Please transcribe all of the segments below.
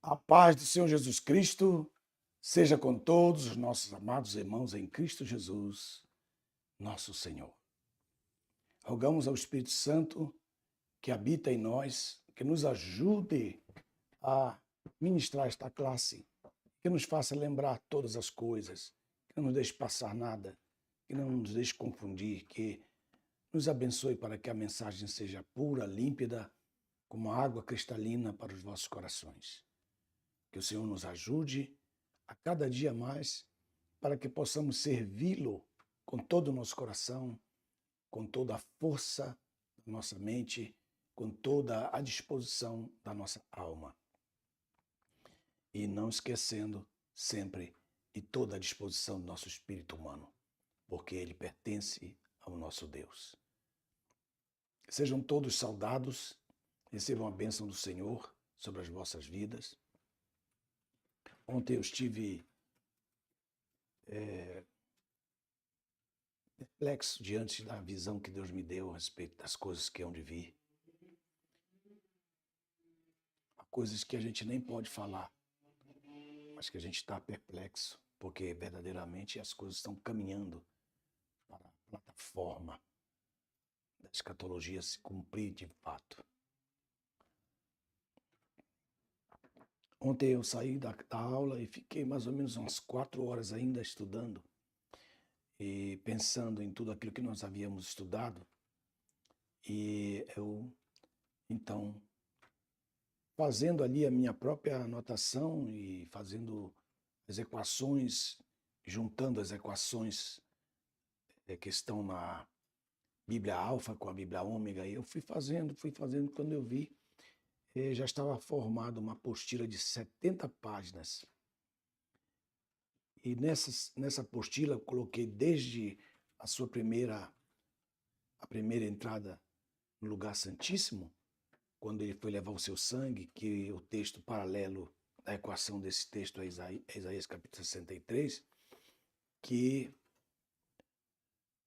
A paz do Senhor Jesus Cristo seja com todos os nossos amados irmãos em Cristo Jesus, nosso Senhor. Rogamos ao Espírito Santo que habita em nós, que nos ajude a ministrar esta classe, que nos faça lembrar todas as coisas, que não nos deixe passar nada, que não nos deixe confundir, que nos abençoe para que a mensagem seja pura, límpida, como a água cristalina para os vossos corações. Que o Senhor nos ajude a cada dia mais para que possamos servi-lo com todo o nosso coração, com toda a força da nossa mente, com toda a disposição da nossa alma. E não esquecendo sempre de toda a disposição do nosso espírito humano, porque ele pertence ao nosso Deus. Sejam todos saudados, recebam a bênção do Senhor sobre as vossas vidas. Ontem eu estive perplexo diante da visão que Deus me deu a respeito das coisas que hão de vir. Há coisas que a gente nem pode falar, mas que a gente está perplexo, porque verdadeiramente as coisas estão caminhando para a plataforma da escatologia se cumprir de fato. Ontem eu saí da aula e fiquei mais ou menos umas 4 horas ainda estudando e pensando em tudo aquilo que nós havíamos estudado. E eu, então, fazendo ali a minha própria anotação e fazendo as equações, juntando as equações que estão na Bíblia Alfa com a Bíblia Ômega, e eu fui fazendo, quando eu vi, já estava formada uma apostila de 70 páginas. E nessa apostila eu coloquei desde a primeira entrada no lugar santíssimo, quando ele foi levar o seu sangue, que o texto paralelo da equação desse texto é Isaías capítulo 63, que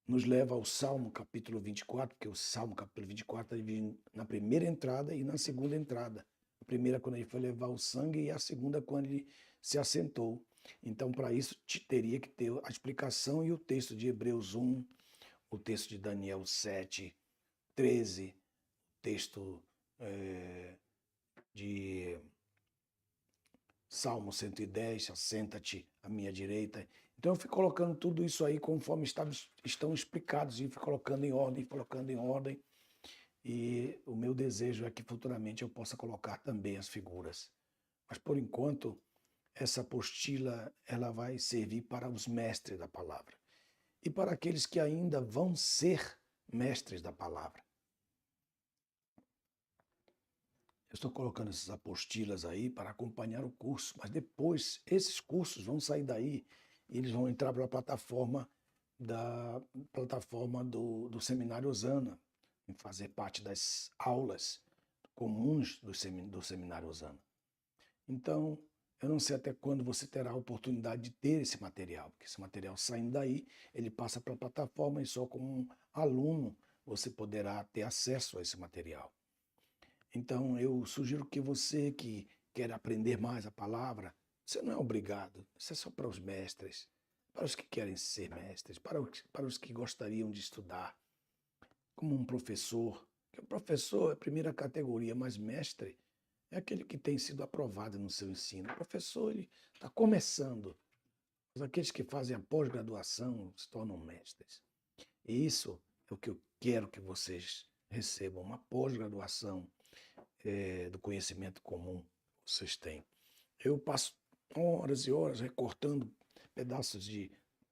nos leva ao Salmo capítulo 24, porque o Salmo capítulo 24 está dividido na primeira entrada e na segunda entrada. A primeira quando ele foi levar o sangue e a segunda quando ele se assentou. Então, para isso, teria que ter a explicação e o texto de Hebreus 1, o texto de Daniel 7, 13, texto de Salmo 110, assenta-te à minha direita. Então eu fui colocando tudo isso aí conforme estão explicados, e fui colocando em ordem. E o meu desejo é que futuramente eu possa colocar também as figuras. Mas por enquanto, essa apostila ela vai servir para os mestres da palavra e para aqueles que ainda vão ser mestres da palavra. Eu estou colocando essas apostilas aí para acompanhar o curso, mas depois esses cursos vão sair daí e eles vão entrar para a plataforma do Seminário Osana, em fazer parte das aulas comuns do Seminário Osana. Então, eu não sei até quando você terá a oportunidade de ter esse material, porque esse material saindo daí, ele passa para a plataforma e só como um aluno você poderá ter acesso a esse material. Então, eu sugiro que você que quer aprender mais a palavra, você não é obrigado, isso é só para os mestres, para os que querem ser mestres, para os que gostariam de estudar, como um professor. Que o professor é a primeira categoria, mas mestre é aquele que tem sido aprovado no seu ensino. O professor ele está começando, mas aqueles que fazem a pós-graduação se tornam mestres. E isso é o que eu quero que vocês recebam, uma pós-graduação do conhecimento comum que vocês têm. Eu passo horas e horas recortando pedaços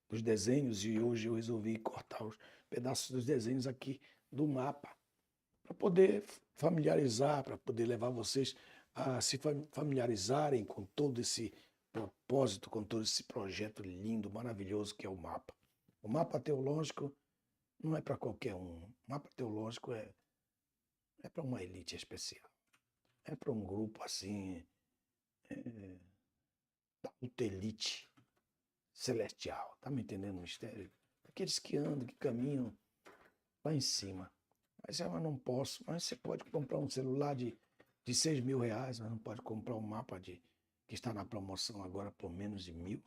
dos desenhos e hoje eu resolvi cortar os pedaços dos desenhos aqui do mapa para poder familiarizar, para poder levar vocês a se familiarizarem com todo esse propósito, com todo esse projeto lindo, maravilhoso que é o mapa. O mapa teológico não é para qualquer um. O mapa teológico é para uma elite especial. É para um grupo assim, da elite celestial. Tá me entendendo o mistério? Aqueles que andam, que caminham lá em cima. Mas eu não posso. Mas você pode comprar um celular de 6 mil reais, mas não pode comprar um mapa de que está na promoção agora por menos de 1.000,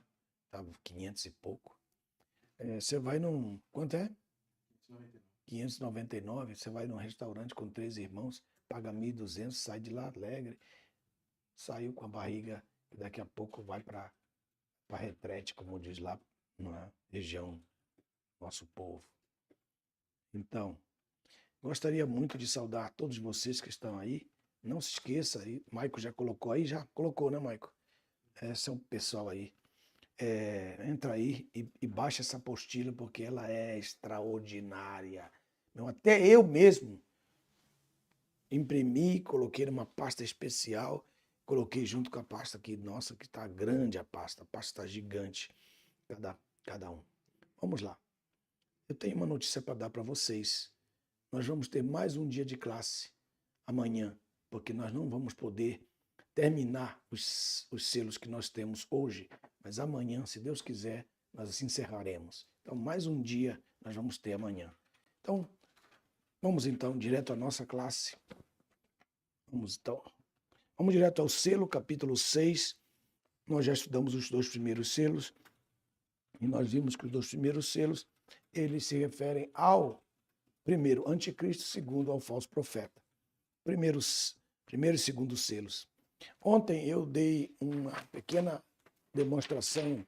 estava 500 e pouco. Você vai num... Quanto é? 599. Você vai num restaurante com 3 irmãos, paga 1.200, sai de lá alegre. Saiu com a barriga e daqui a pouco vai para retrete, como diz lá na região, nosso povo. Então, gostaria muito de saudar todos vocês que estão aí. Não se esqueça, aí, Maico já colocou aí, já colocou, né, Maico? Esse é o pessoal aí. Entra aí e baixa essa apostila, porque ela é extraordinária. Não, até eu mesmo imprimi, coloquei numa pasta especial, coloquei junto com a pasta aqui. Nossa, que está grande a pasta está gigante, cada um. Vamos lá. Eu tenho uma notícia para dar para vocês. Nós vamos ter mais um dia de classe amanhã, porque nós não vamos poder terminar os selos que nós temos hoje, mas amanhã, se Deus quiser, nós encerraremos. Então, mais um dia nós vamos ter amanhã. Então, vamos então direto à nossa classe. Vamos direto ao selo, capítulo 6. Nós já estudamos os 2 primeiros selos e nós vimos que os 2 primeiros selos, eles se referem ao primeiro anticristo, segundo ao falso profeta. Primeiro e segundo selos. Ontem eu dei uma pequena demonstração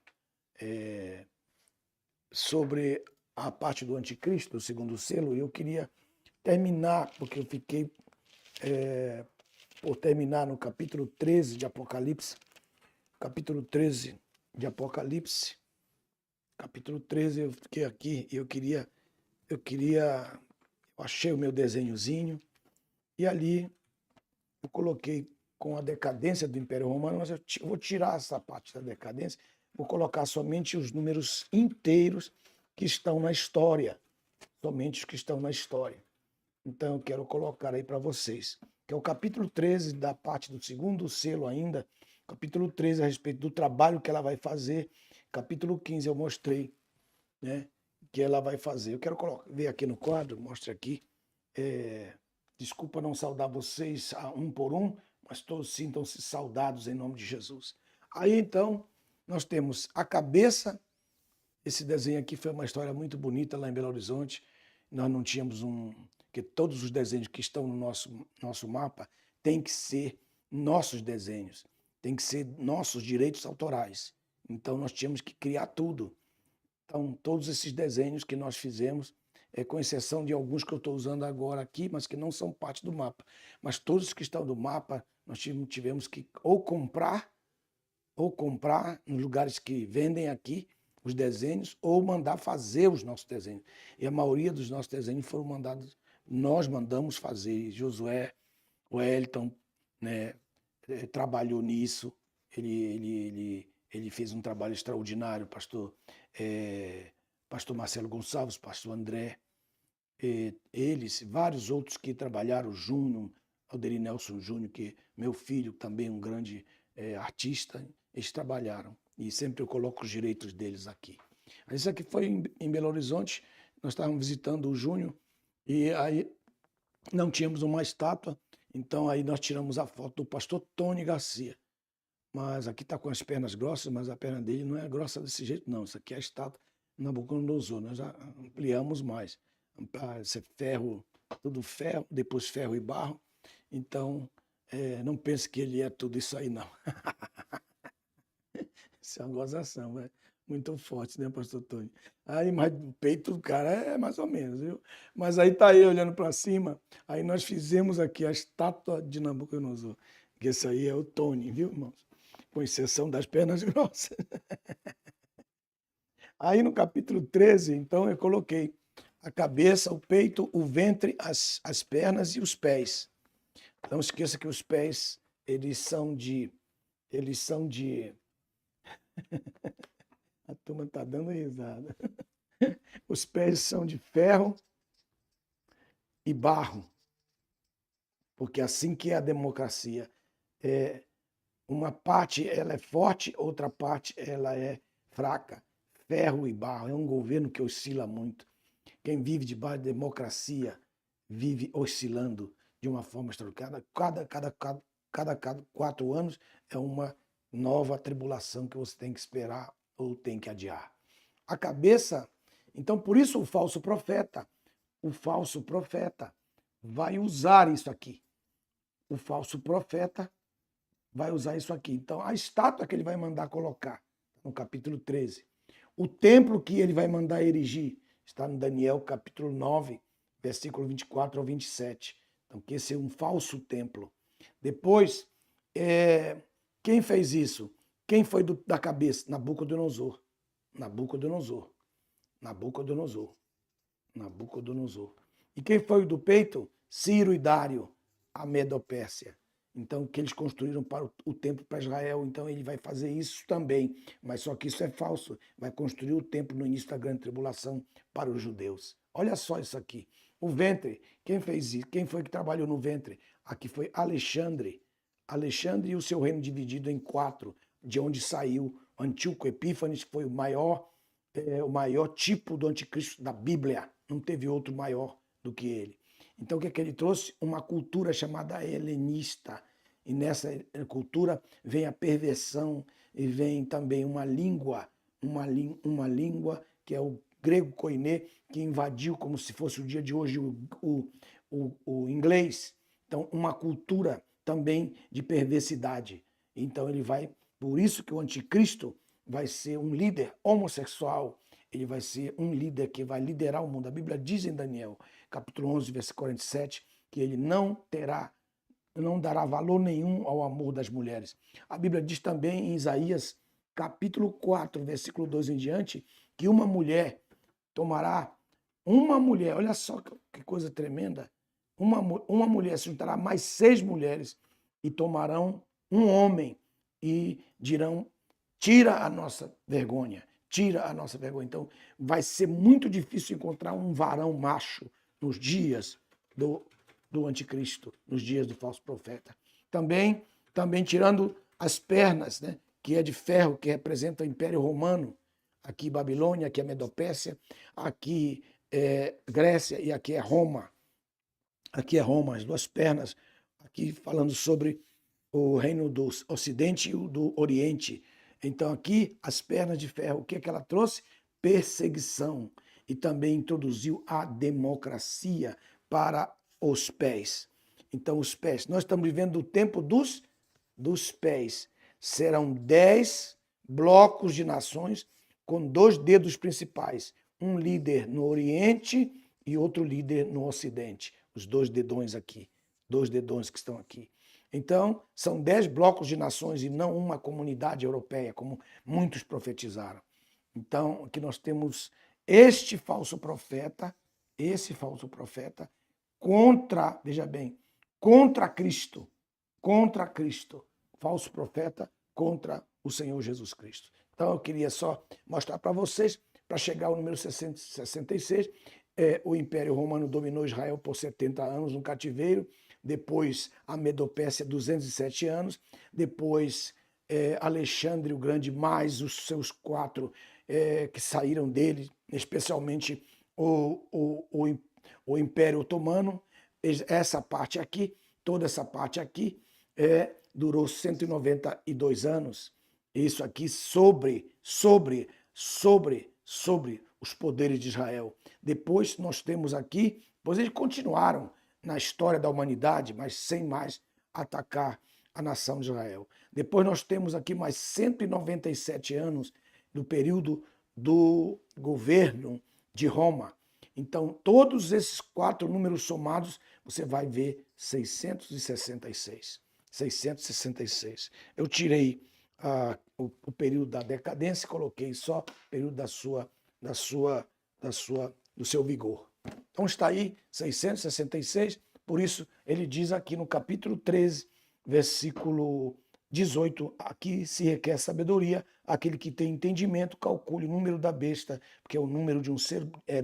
sobre a parte do anticristo, o segundo selo, e eu queria terminar, porque eu fiquei por terminar no capítulo 13 de Apocalipse. Capítulo 13 de Apocalipse. Capítulo 13, eu fiquei aqui e eu achei o meu desenhozinho e ali eu coloquei com a decadência do Império Romano, mas eu vou tirar essa parte da decadência, vou colocar somente os números inteiros que estão na história, somente os que estão na história. Então eu quero colocar aí para vocês, que é o capítulo 13 da parte do segundo selo ainda, capítulo 13 a respeito do trabalho que ela vai fazer, capítulo 15 eu mostrei, né, que ela vai fazer. Eu quero ver aqui no quadro, mostre aqui. Desculpa não saudar vocês um por um, mas todos sintam-se saudados em nome de Jesus. Aí então, nós temos a cabeça. Esse desenho aqui foi uma história muito bonita lá em Belo Horizonte. Nós não tínhamos que todos os desenhos que estão no nosso mapa têm que ser nossos desenhos, têm que ser nossos direitos autorais. Então, nós tínhamos que criar tudo. Então, todos esses desenhos que nós fizemos, com exceção de alguns que eu estou usando agora aqui, mas que não são parte do mapa. Mas todos que estão do mapa, nós tivemos que ou comprar nos lugares que vendem aqui os desenhos, ou mandar fazer os nossos desenhos. E a maioria dos nossos desenhos foram mandados, nós mandamos fazer. Josué, o Wellington, né, trabalhou nisso, ele fez um trabalho extraordinário, pastor Marcelo Gonçalves, pastor André, eles, vários outros que trabalharam, Júnior, Alderi Nelson Júnior, que meu filho, também um grande artista, eles trabalharam. E sempre eu coloco os direitos deles aqui. Isso aqui foi em Belo Horizonte, nós estávamos visitando o Júnior, e aí não tínhamos uma estátua, então aí nós tiramos a foto do pastor Tony Garcia. Mas aqui está com as pernas grossas, mas a perna dele não é grossa desse jeito, não. Isso aqui é a estátua Nabucodonosor. Nós já ampliamos mais. Esse ferro, tudo ferro, depois ferro e barro. Então, não pense que ele é tudo isso aí, não. Isso é uma gozação, é muito forte, né, pastor Tony? Aí, mas o peito do cara é mais ou menos, viu? Mas aí tá aí olhando para cima, aí nós fizemos aqui a estátua de Nabucodonosor, que esse aí é o Tony, viu, irmãos? Com exceção das pernas grossas. Aí no capítulo 13, então, eu coloquei a cabeça, o peito, o ventre, as pernas e os pés. Não esqueça que os pés, eles são de a turma está dando risada. Os pés são de ferro e barro, porque assim que é a democracia. Uma parte ela é forte, outra parte ela é fraca. Ferro e barro. É um governo que oscila muito. Quem vive debaixo da democracia vive oscilando de uma forma extraordinária. Cada 4 anos é uma nova tribulação que você tem que esperar ou tem que adiar. A cabeça, então por isso o falso profeta vai usar isso aqui. O falso profeta vai usar isso aqui. Então a estátua que ele vai mandar colocar, no capítulo 13. O templo que ele vai mandar erigir, está no Daniel capítulo 9, versículo 24 ao 27. Então, que esse é um falso templo. Depois, quem fez isso? Quem foi da cabeça? Nabucodonosor. E quem foi do peito? Ciro e Dário, a Medo-Pérsia. Então, que eles construíram para o templo para Israel. Então, ele vai fazer isso também. Mas só que isso é falso. Vai construir o templo no início da grande tribulação para os judeus. Olha só isso aqui. O ventre, quem fez isso? Quem foi que trabalhou no ventre? Aqui foi Alexandre. Alexandre e o seu reino dividido em 4, de onde saiu Antíoco Epífanes, que foi o maior tipo do anticristo da Bíblia. Não teve outro maior do que ele. Então, o que é que ele trouxe? Uma cultura chamada helenista. E nessa cultura vem a perversão e vem também uma língua que é o grego koiné, que invadiu, como se fosse o dia de hoje, o inglês. Então, uma cultura também de perversidade. Então, por isso que o anticristo vai ser um líder homossexual, ele vai ser um líder que vai liderar o mundo. A Bíblia diz em Daniel, capítulo 11, versículo 47, que ele não dará valor nenhum ao amor das mulheres. A Bíblia diz também em Isaías, capítulo 4, versículo 2 em diante, que uma mulher, olha só que coisa tremenda, uma mulher se juntará mais 6 mulheres e tomarão um homem e dirão: tira a nossa vergonha. Então, vai ser muito difícil encontrar um varão macho nos dias do anticristo, nos dias do falso profeta. Também tirando as pernas, né, que é de ferro, que representa o Império Romano. Aqui Babilônia, aqui é Medopérsia, aqui é Grécia e aqui é Roma. Aqui é Roma, as 2 pernas. Aqui falando sobre o reino do Ocidente e o do Oriente. Então, aqui, as pernas de ferro, o que é que ela trouxe? Perseguição. E também introduziu a democracia para os pés. Então, os pés. Nós estamos vivendo o tempo dos pés. Serão 10 blocos de nações com 2 dedos principais. Um líder no Oriente e outro líder no Ocidente. Os 2 dedões aqui. 2 dedões que estão aqui. Então, são 10 blocos de nações e não uma comunidade europeia, como muitos profetizaram. Então, aqui nós temos esse falso profeta contra, veja bem, contra Cristo, falso profeta contra o Senhor Jesus Cristo. Então, eu queria só mostrar para vocês, para chegar ao número 66, o Império Romano dominou Israel por 70 anos no cativeiro, depois a Medopérsia 207 anos, depois Alexandre o Grande, mais os seus 4 que saíram dele, especialmente o Império Otomano. Essa parte aqui, toda essa parte aqui, durou 192 anos. Isso aqui sobre os poderes de Israel. Depois nós temos aqui, depois eles continuaram na história da humanidade, mas sem mais atacar a nação de Israel. Depois nós temos aqui mais 197 anos do período do governo de Roma. Então, todos esses 4 números somados, você vai ver 666. 666. Eu tirei o período da decadência e coloquei só o período do seu vigor. Então está aí 666, por isso ele diz aqui no capítulo 13, versículo 18, aqui se requer sabedoria, aquele que tem entendimento, calcule o número da besta, porque o número de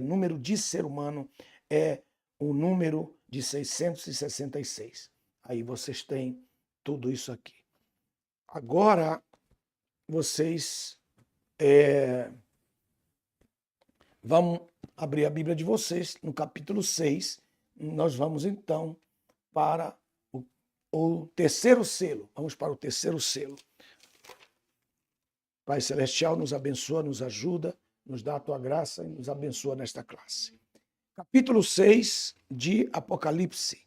número de ser humano é o número de 666. Aí vocês têm tudo isso aqui. Agora, vocês vão abrir a Bíblia de vocês, no capítulo 6, nós vamos então para o terceiro selo. Vamos para o terceiro selo. Pai Celestial, nos abençoa, nos ajuda, nos dá a tua graça e nos abençoa nesta classe. Capítulo 6 de Apocalipse.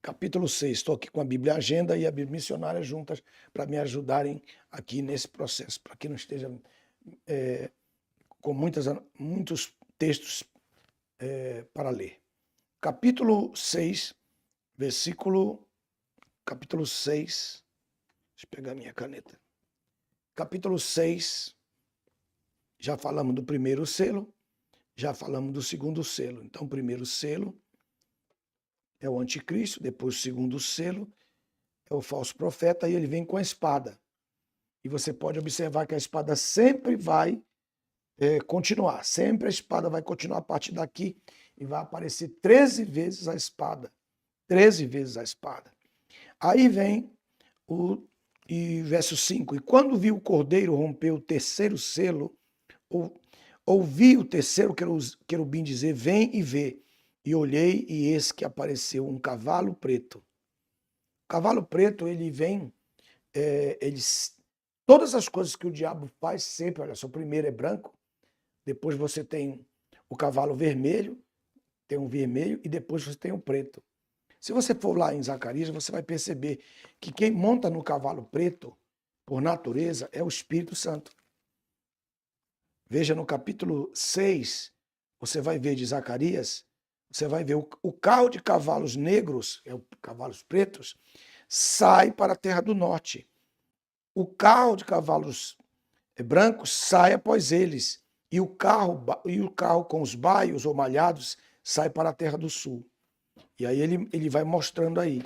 Capítulo 6. Estou aqui com a Bíblia Agenda e a Bíblia Missionária juntas para me ajudarem aqui nesse processo, para que não esteja com muitos textos para ler. Capítulo 6, capítulo 6, deixa eu pegar minha caneta. Capítulo 6, já falamos do primeiro selo, já falamos do segundo selo. Então, o primeiro selo é o anticristo, depois o segundo selo é o falso profeta, e ele vem com a espada. E você pode observar que a espada sempre vai continuar, sempre a espada vai continuar a partir daqui, e vai aparecer 13 vezes a espada. 13 vezes a espada. Aí vem e verso 5. E quando vi o cordeiro romper o terceiro selo, ouvi o terceiro querubim dizer: vem e vê. E olhei, e eis que apareceu um cavalo preto. O cavalo preto, ele vem, todas as coisas que o diabo faz sempre, olha só, primeiro é branco, depois você tem o cavalo vermelho, tem um vermelho, e depois você tem o preto. Se você for lá em Zacarias, você vai perceber que quem monta no cavalo preto, por natureza, é o Espírito Santo. Veja no capítulo 6, você vai ver de Zacarias, você vai ver o carro de cavalos negros, cavalos pretos, sai para a terra do norte. O carro de cavalos brancos sai após eles, e o carro com os baios ou malhados sai para a terra do sul. E aí ele vai mostrando aí.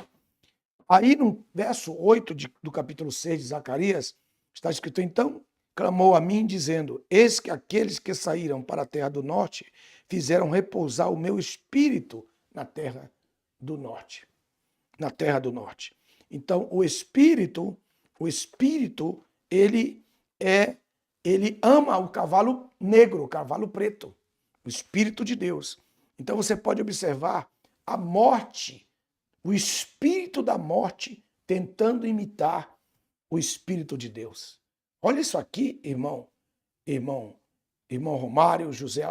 Aí no verso 8 do capítulo 6 de Zacarias, está escrito: então clamou a mim, dizendo: eis que aqueles que saíram para a terra do norte fizeram repousar o meu espírito na terra do norte. Na terra do norte. Então, o espírito, ele ama o cavalo negro, o cavalo preto, o Espírito de Deus. Então, você pode observar a morte, o espírito da morte tentando imitar o Espírito de Deus. Olha isso aqui, irmão Romário, José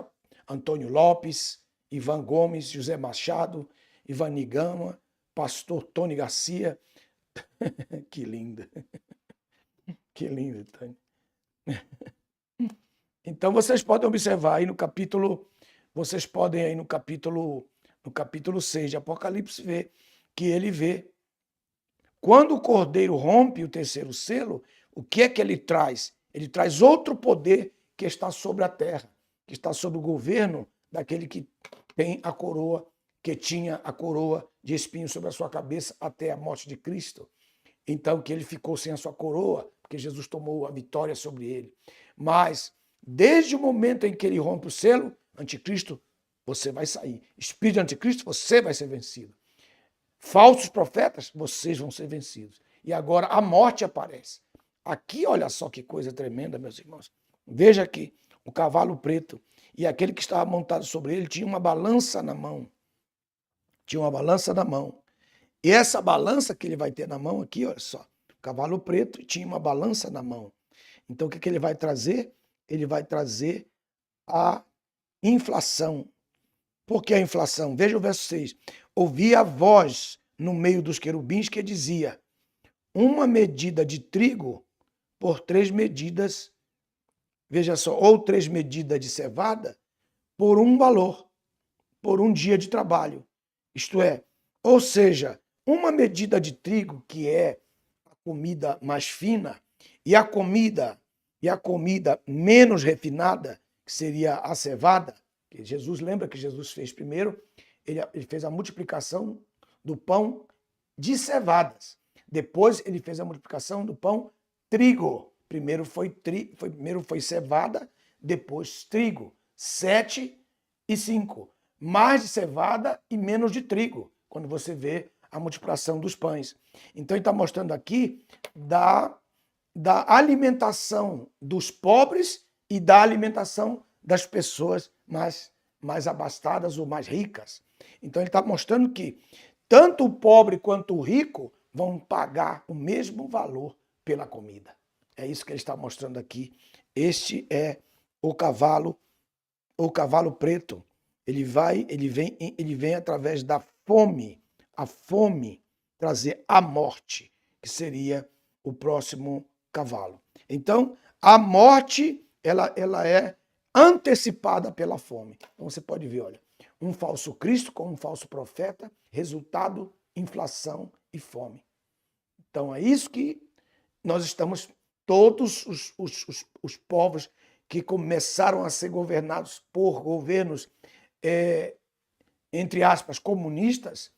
Antônio Lopes, Ivan Gomes, José Machado, Ivani Gama, pastor Tony Garcia. Que linda. Que lindo, Tony. Então, vocês podem observar aí no capítulo 6 de Apocalipse, ver que ele vê. Quando o cordeiro rompe o terceiro selo, o que é que ele traz? Ele traz outro poder que está sobre a terra, que está sob o governo daquele que tem a coroa, que tinha a coroa de espinhos sobre a sua cabeça até a morte de Cristo. Então, que ele ficou sem a sua coroa, porque Jesus tomou a vitória sobre ele. Mas, desde o momento em que ele rompe o selo, anticristo, você vai sair. Espírito de anticristo, você vai ser vencido. Falsos profetas, vocês vão ser vencidos. E agora a morte aparece. Aqui, olha só que coisa tremenda, meus irmãos. Veja aqui, o cavalo preto. E aquele que estava montado sobre ele tinha uma balança na mão. Tinha uma balança na mão. E essa balança que ele vai ter na mão aqui, olha só. O cavalo preto tinha uma balança na mão. Então, o que ele vai trazer? Ele vai trazer a inflação. Por que a inflação? Veja o verso 6. Ouvi a voz no meio dos querubins que dizia: uma medida de trigo por 3 medidas, veja só, ou 3 medidas de cevada por um valor, por um dia de trabalho. Isto é, ou seja, uma medida de trigo, que é a comida mais fina, e a comida menos refinada, que seria a cevada, que Jesus, lembra que Jesus fez primeiro, ele fez a multiplicação do pão de cevadas. Depois ele fez a multiplicação do pão trigo. Primeiro foi cevada, depois trigo. 7 e 5. Mais de cevada e menos de trigo, quando você vê a multiplicação dos pães. Então ele está mostrando aqui da alimentação dos pobres e da alimentação das pessoas mais abastadas ou mais ricas. Então ele está mostrando que tanto o pobre quanto o rico vão pagar o mesmo valor pela comida. É isso que ele está mostrando aqui. Este é o cavalo preto. Ele vem através da fome. A fome trazer a morte, que seria o próximo cavalo. Então, a morte, ela é antecipada pela fome. Então, você pode ver, olha, um falso Cristo com um falso profeta, resultado, inflação e fome. Então, é isso que nós estamos, todos os povos que começaram a ser governados por governos, entre aspas, comunistas,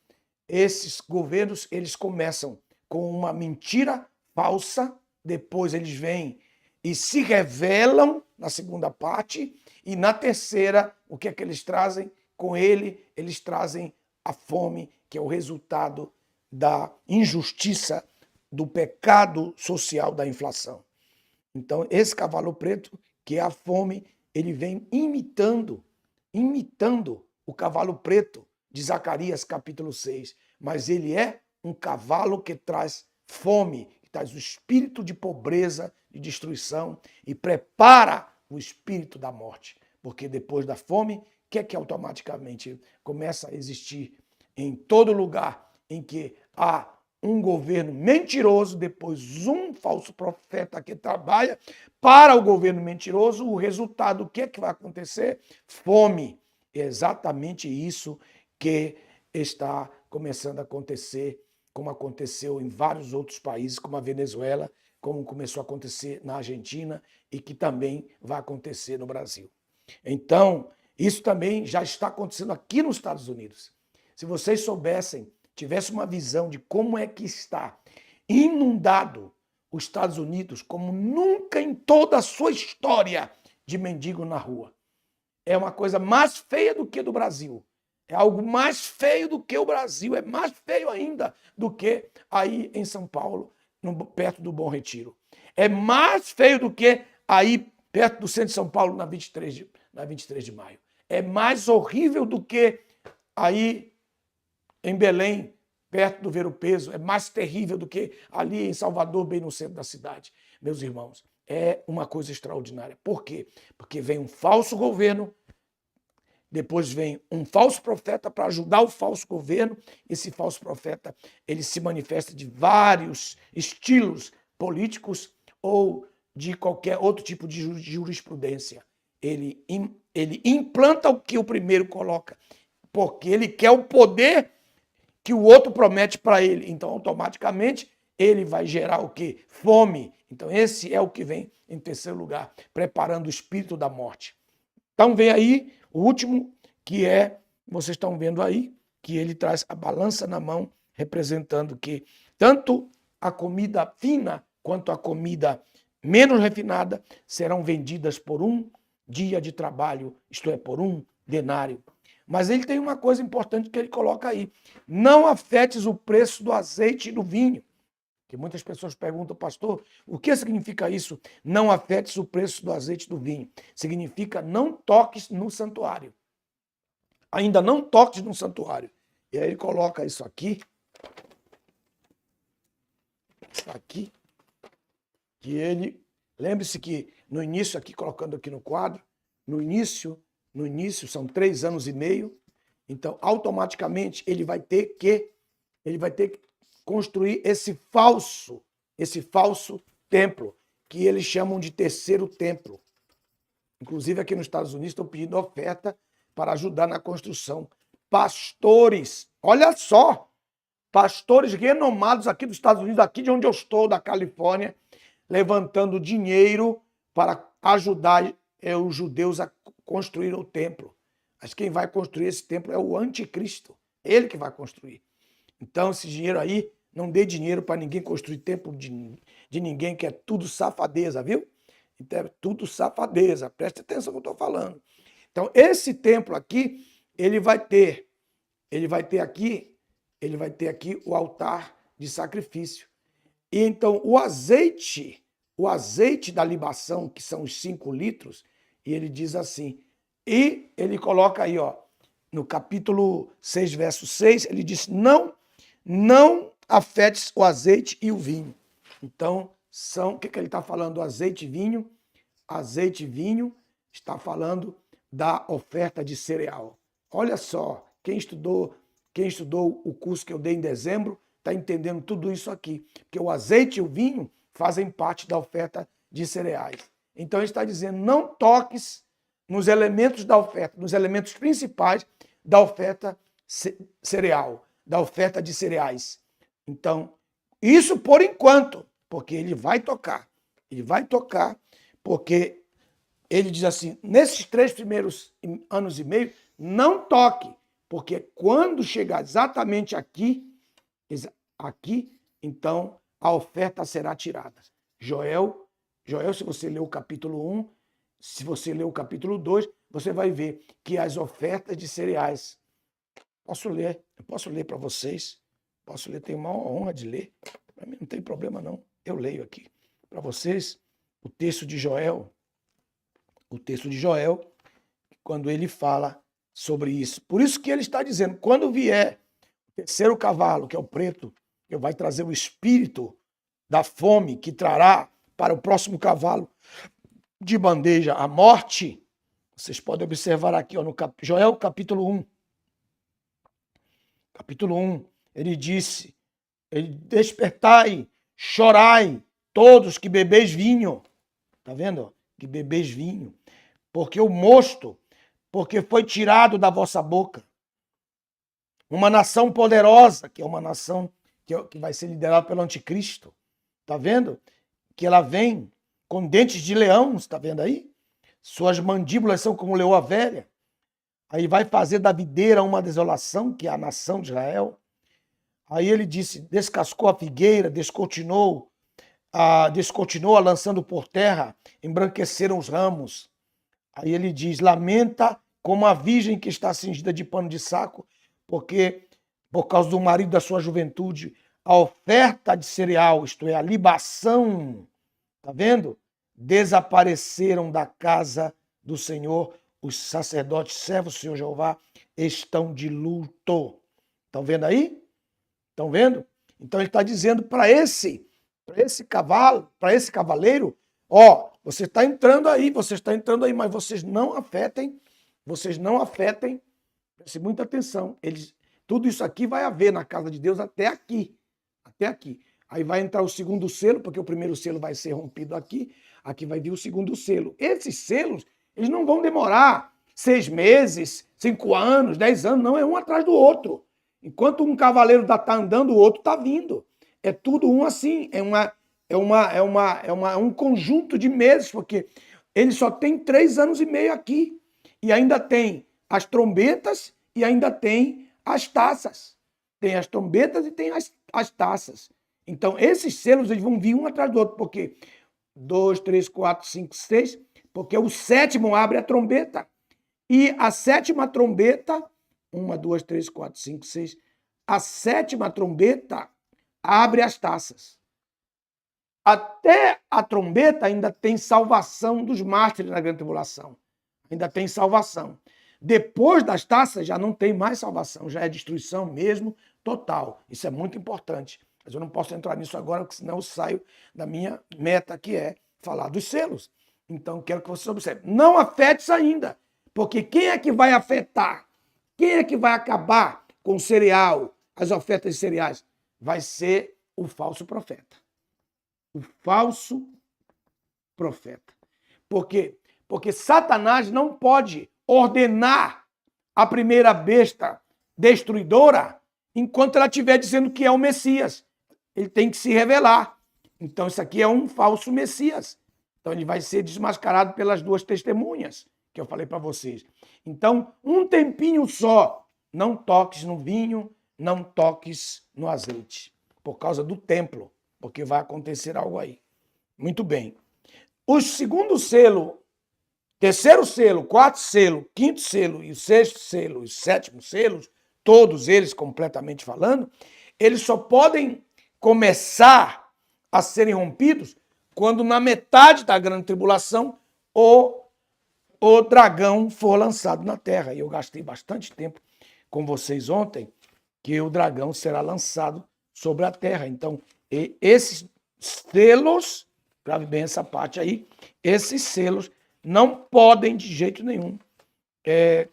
esses governos, eles começam com uma mentira falsa, depois eles vêm e se revelam na segunda parte, e na terceira, o que é que eles trazem? Com ele, eles trazem a fome, que é o resultado da injustiça, do pecado social da inflação. Então, esse cavalo preto, que é a fome, ele vem imitando o cavalo preto de Zacarias capítulo 6. Mas ele é um cavalo que traz fome, que traz o espírito de pobreza, de destruição e prepara o espírito da morte. Porque depois da fome, o que é que automaticamente começa a existir em todo lugar em que há um governo mentiroso, depois um falso profeta que trabalha para o governo mentiroso, o resultado, o que é que vai acontecer? Fome. É exatamente isso que está começando a acontecer, como aconteceu em vários outros países, como a Venezuela, como começou a acontecer na Argentina e que também vai acontecer no Brasil. Então, isso também já está acontecendo aqui nos Estados Unidos. Se vocês soubessem, tivessem uma visão de como é que está inundado os Estados Unidos, como nunca em toda a sua história de mendigo na rua. É uma coisa mais feia do que do Brasil. É algo mais feio do que o Brasil. É mais feio ainda do que aí em São Paulo, perto do Bom Retiro. É mais feio do que aí perto do centro de São Paulo, na 23 de maio. É mais horrível do que aí em Belém, perto do Ver o Peso. É mais terrível do que ali em Salvador, bem no centro da cidade. Meus irmãos, é uma coisa extraordinária. Por quê? Porque vem um falso governo, depois vem um falso profeta para ajudar o falso governo. Esse falso profeta, ele se manifesta de vários estilos políticos ou de qualquer outro tipo de jurisprudência. Ele implanta o que o primeiro coloca, porque ele quer o poder que o outro promete para ele. Então, automaticamente, ele vai gerar o quê? Fome. Então, esse é o que vem em terceiro lugar, preparando o espírito da morte. Então, vem aí o último, que é, vocês estão vendo aí, que ele traz a balança na mão, representando que tanto a comida fina quanto a comida menos refinada serão vendidas por um dia de trabalho, isto é, por um denário. Mas ele tem uma coisa importante que ele coloca aí. Não afetes o preço do azeite e do vinho. Que muitas pessoas perguntam, pastor, o que significa isso? Não afetes o preço do azeite e do vinho. Significa não toques no santuário. Ainda não toques no santuário. E aí ele coloca isso aqui. Isso aqui. Que ele... Lembre-se que no início, aqui colocando aqui no quadro, no início, são 3 anos e meio. Então, automaticamente, ele vai ter que construir esse falso templo, que eles chamam de terceiro templo. Inclusive, aqui nos Estados Unidos, estão pedindo oferta para ajudar na construção. Pastores, olha só, pastores renomados aqui dos Estados Unidos, aqui de onde eu estou, da Califórnia, levantando dinheiro para ajudar os judeus a construir o templo. Mas quem vai construir esse templo é o anticristo, ele que vai construir. Então, esse dinheiro aí, não dê dinheiro para ninguém construir templo de ninguém, que é tudo safadeza, viu? Então, é tudo safadeza. Preste atenção no que eu estou falando. Então, esse templo aqui, ele vai ter aqui o altar de sacrifício. E então, o azeite da libação, que são os 5 litros, e ele diz assim, e ele coloca aí, ó, no capítulo 6, verso 6, ele diz, não afetes o azeite e o vinho. Então, o que ele está falando? Azeite e vinho. Azeite e vinho está falando da oferta de cereal. Olha só, quem estudou o curso que eu dei em dezembro está entendendo tudo isso aqui. Porque o azeite e o vinho fazem parte da oferta de cereais. Então ele está dizendo, não toques nos elementos da oferta, nos elementos principais da oferta cereal, da oferta de cereais. Então, isso por enquanto, porque ele vai tocar. Ele vai tocar, porque ele diz assim, nesses 3 primeiros anos e meio, não toque, porque quando chegar exatamente aqui, então a oferta será tirada. Joel, se você ler o capítulo 1, se você ler o capítulo 2, você vai ver que as ofertas de cereais... Eu posso ler para vocês. Posso ler, tenho uma honra de ler. Para mim não tem problema não. Eu leio aqui para vocês o texto de Joel. O texto de Joel, quando ele fala sobre isso. Por isso que ele está dizendo, quando vier o terceiro cavalo, que é o preto, que vai trazer o espírito da fome, que trará para o próximo cavalo de bandeja a morte. Vocês podem observar aqui, ó, no Joel capítulo 1. Capítulo 1, ele disse, despertai, chorai, todos que bebeis vinho. Tá vendo? Que bebeis vinho. Porque o mosto, porque foi tirado da vossa boca. Uma nação poderosa, que é uma nação que vai ser liderada pelo anticristo. Tá vendo? Que ela vem com dentes de leão, está vendo aí? Suas mandíbulas são como leoa velha. Aí vai fazer da videira uma desolação, que é a nação de Israel. Aí ele disse, descascou a figueira, descortinou lançando por terra, embranqueceram os ramos. Aí ele diz, lamenta como a virgem que está cingida de pano de saco, porque por causa do marido da sua juventude, a oferta de cereal, isto é, a libação, tá vendo? Desapareceram da casa do Senhor. Os sacerdotes, servos do Senhor Jeová, estão de luto. Estão vendo aí? Estão vendo? Então ele está dizendo para esse cavaleiro, ó, você está entrando aí, mas vocês não afetem, preste muita atenção. Tudo isso aqui vai haver na casa de Deus até aqui. Aí vai entrar o segundo selo, porque o primeiro selo vai ser rompido aqui vai vir o segundo selo. Esses selos, eles não vão demorar 6 meses, 5 anos, 10 anos, não, é um atrás do outro. Enquanto um cavaleiro está andando, o outro está vindo. É tudo um assim, é um conjunto de meses, porque ele só tem 3 anos e meio aqui. E ainda tem as trombetas e ainda tem as taças. Tem as trombetas e tem as taças. Então, esses selos eles vão vir um atrás do outro, porque 2, 3, 4, 5, 6, porque o 7º abre a trombeta. E a 7ª trombeta, 1, 2, 3, 4, 5, 6, a 7ª trombeta abre as taças. Até a trombeta ainda tem salvação dos mártires na grande tribulação. Ainda tem salvação. Depois das taças já não tem mais salvação, já é destruição mesmo, total. Isso é muito importante. Mas eu não posso entrar nisso agora, porque senão eu saio da minha meta, que é falar dos selos. Então, quero que vocês observem. Não afete isso ainda, porque quem é que vai afetar? Quem é que vai acabar com o cereal, as ofertas de cereais? Vai ser o falso profeta. O falso profeta. Por quê? Porque Satanás não pode ordenar a primeira besta destruidora enquanto ela estiver dizendo que é o Messias. Ele tem que se revelar. Então, isso aqui é um falso Messias. Então, ele vai ser desmascarado pelas 2 testemunhas que eu falei para vocês. Então, um tempinho só. Não toques no vinho, não toques no azeite. Por causa do templo, porque vai acontecer algo aí. Muito bem. O segundo selo, terceiro selo, 4º selo, 5º selo e o 6º selo e o 7º selos, todos eles completamente falando, eles só podem começar a serem rompidos quando na metade da grande tribulação o dragão for lançado na terra. E eu gastei bastante tempo com vocês ontem que o dragão será lançado sobre a terra. Então, esses selos, grave bem essa parte aí, esses selos não podem de jeito nenhum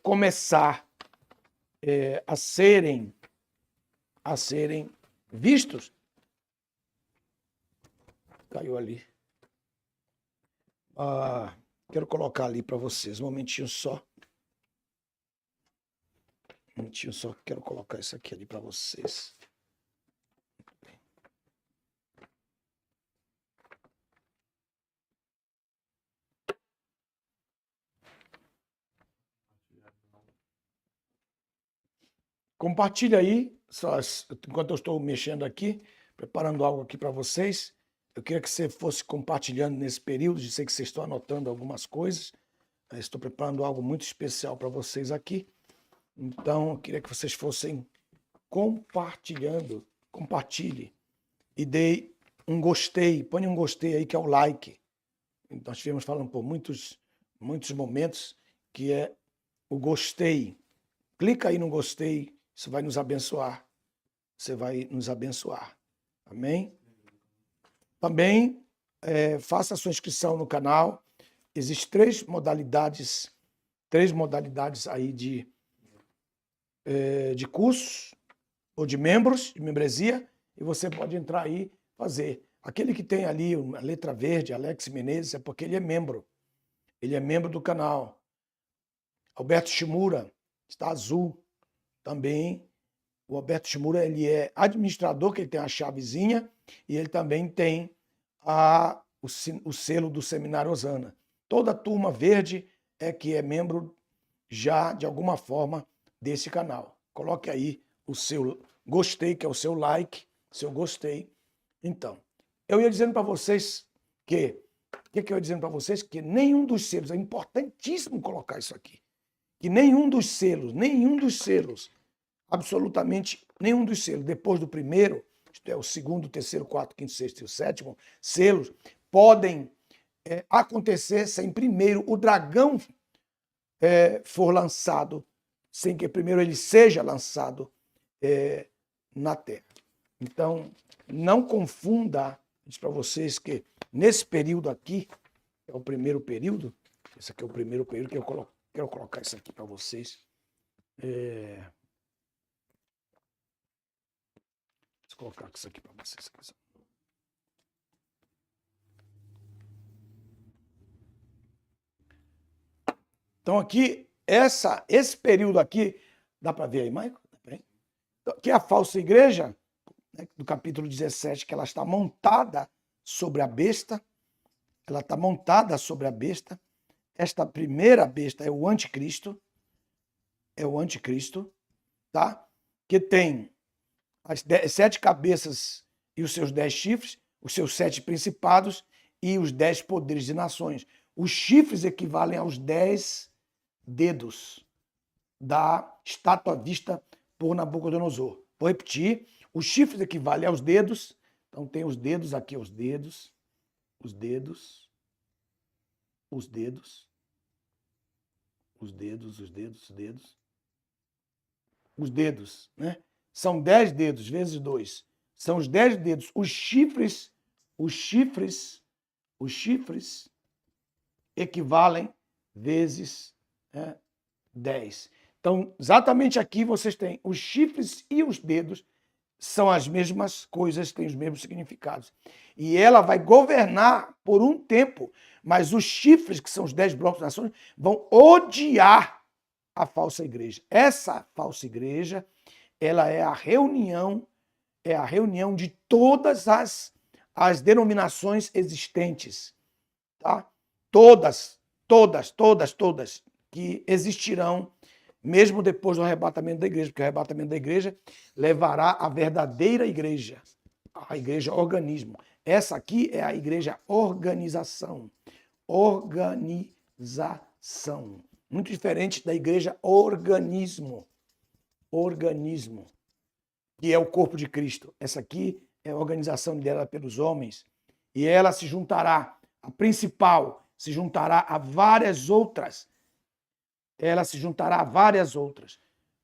começar a serem vistos. Caiu ali. Quero colocar ali para vocês, um momentinho só. Um momentinho só, quero colocar isso aqui ali para vocês. Compartilha aí, enquanto eu estou mexendo aqui, preparando algo aqui para vocês. Eu queria que você fosse compartilhando nesse período, sei que vocês estão anotando algumas coisas. Estou preparando algo muito especial para vocês aqui. Então, eu queria que vocês fossem compartilhando. Compartilhe e dê um gostei. Põe um gostei aí, que é o like. Nós estivemos falando por muitos momentos, que é o gostei. Clica aí no gostei, isso vai nos abençoar. Você vai nos abençoar. Amém? Também faça a sua inscrição no canal. Existem três modalidades aí de cursos ou de membros, de membresia, e você pode entrar aí e fazer. Aquele que tem ali a letra verde, Alex Menezes, é porque ele é membro. Ele é membro do canal. Alberto Shimura, está azul também. O Alberto Shimura, ele é administrador, que ele tem a chavezinha, e ele também tem o selo do Seminário Osana. Toda a turma verde que é membro já, de alguma forma, desse canal. Coloque aí o seu gostei, que é o seu like, seu gostei. Então, eu ia dizendo para vocês que nenhum dos selos, é importantíssimo colocar isso aqui, que nenhum dos selos, absolutamente nenhum dos selos, depois do primeiro, isto é, o segundo, o terceiro, o quarto, o quinto, o sexto e o sétimo, selos, podem acontecer sem primeiro o dragão for lançado, sem que primeiro ele seja lançado na terra. Então, não confunda, disse para vocês que nesse período aqui, é o primeiro período, esse aqui é o primeiro período que eu quero colocar isso aqui para vocês. Deixa eu colocar isso aqui para vocês. Então, aqui, esse período aqui, dá para ver aí, Maico? Que é a falsa igreja, né, do capítulo 17, que ela está montada sobre a besta. Ela está montada sobre a besta. Esta primeira besta é o anticristo. É o anticristo, tá? Que tem as 7 cabeças e os seus 10 chifres, os seus 7 principados e os 10 poderes de nações. Os chifres equivalem aos 10 dedos da estátua vista por Nabucodonosor. Vou repetir, os chifres equivalem aos dedos, então tem os dedos aqui, os dedos, né? São 10 dedos vezes 2. São os 10 dedos. Os chifres equivalem vezes 10. Então, exatamente aqui vocês têm os chifres e os dedos, são as mesmas coisas, têm os mesmos significados. E ela vai governar por um tempo, mas os chifres, que são os 10 blocos de nações, vão odiar a falsa igreja. Essa falsa igreja, ela é a reunião de todas as denominações existentes, tá? Todas que existirão mesmo depois do arrebatamento da igreja, porque o arrebatamento da igreja levará a verdadeira igreja, a igreja organismo. Essa aqui é a igreja organização. Organização. Muito diferente da igreja organismo. Organismo, que é o corpo de Cristo. Essa aqui é a organização liderada pelos homens. E ela se juntará, a principal, se juntará a várias outras.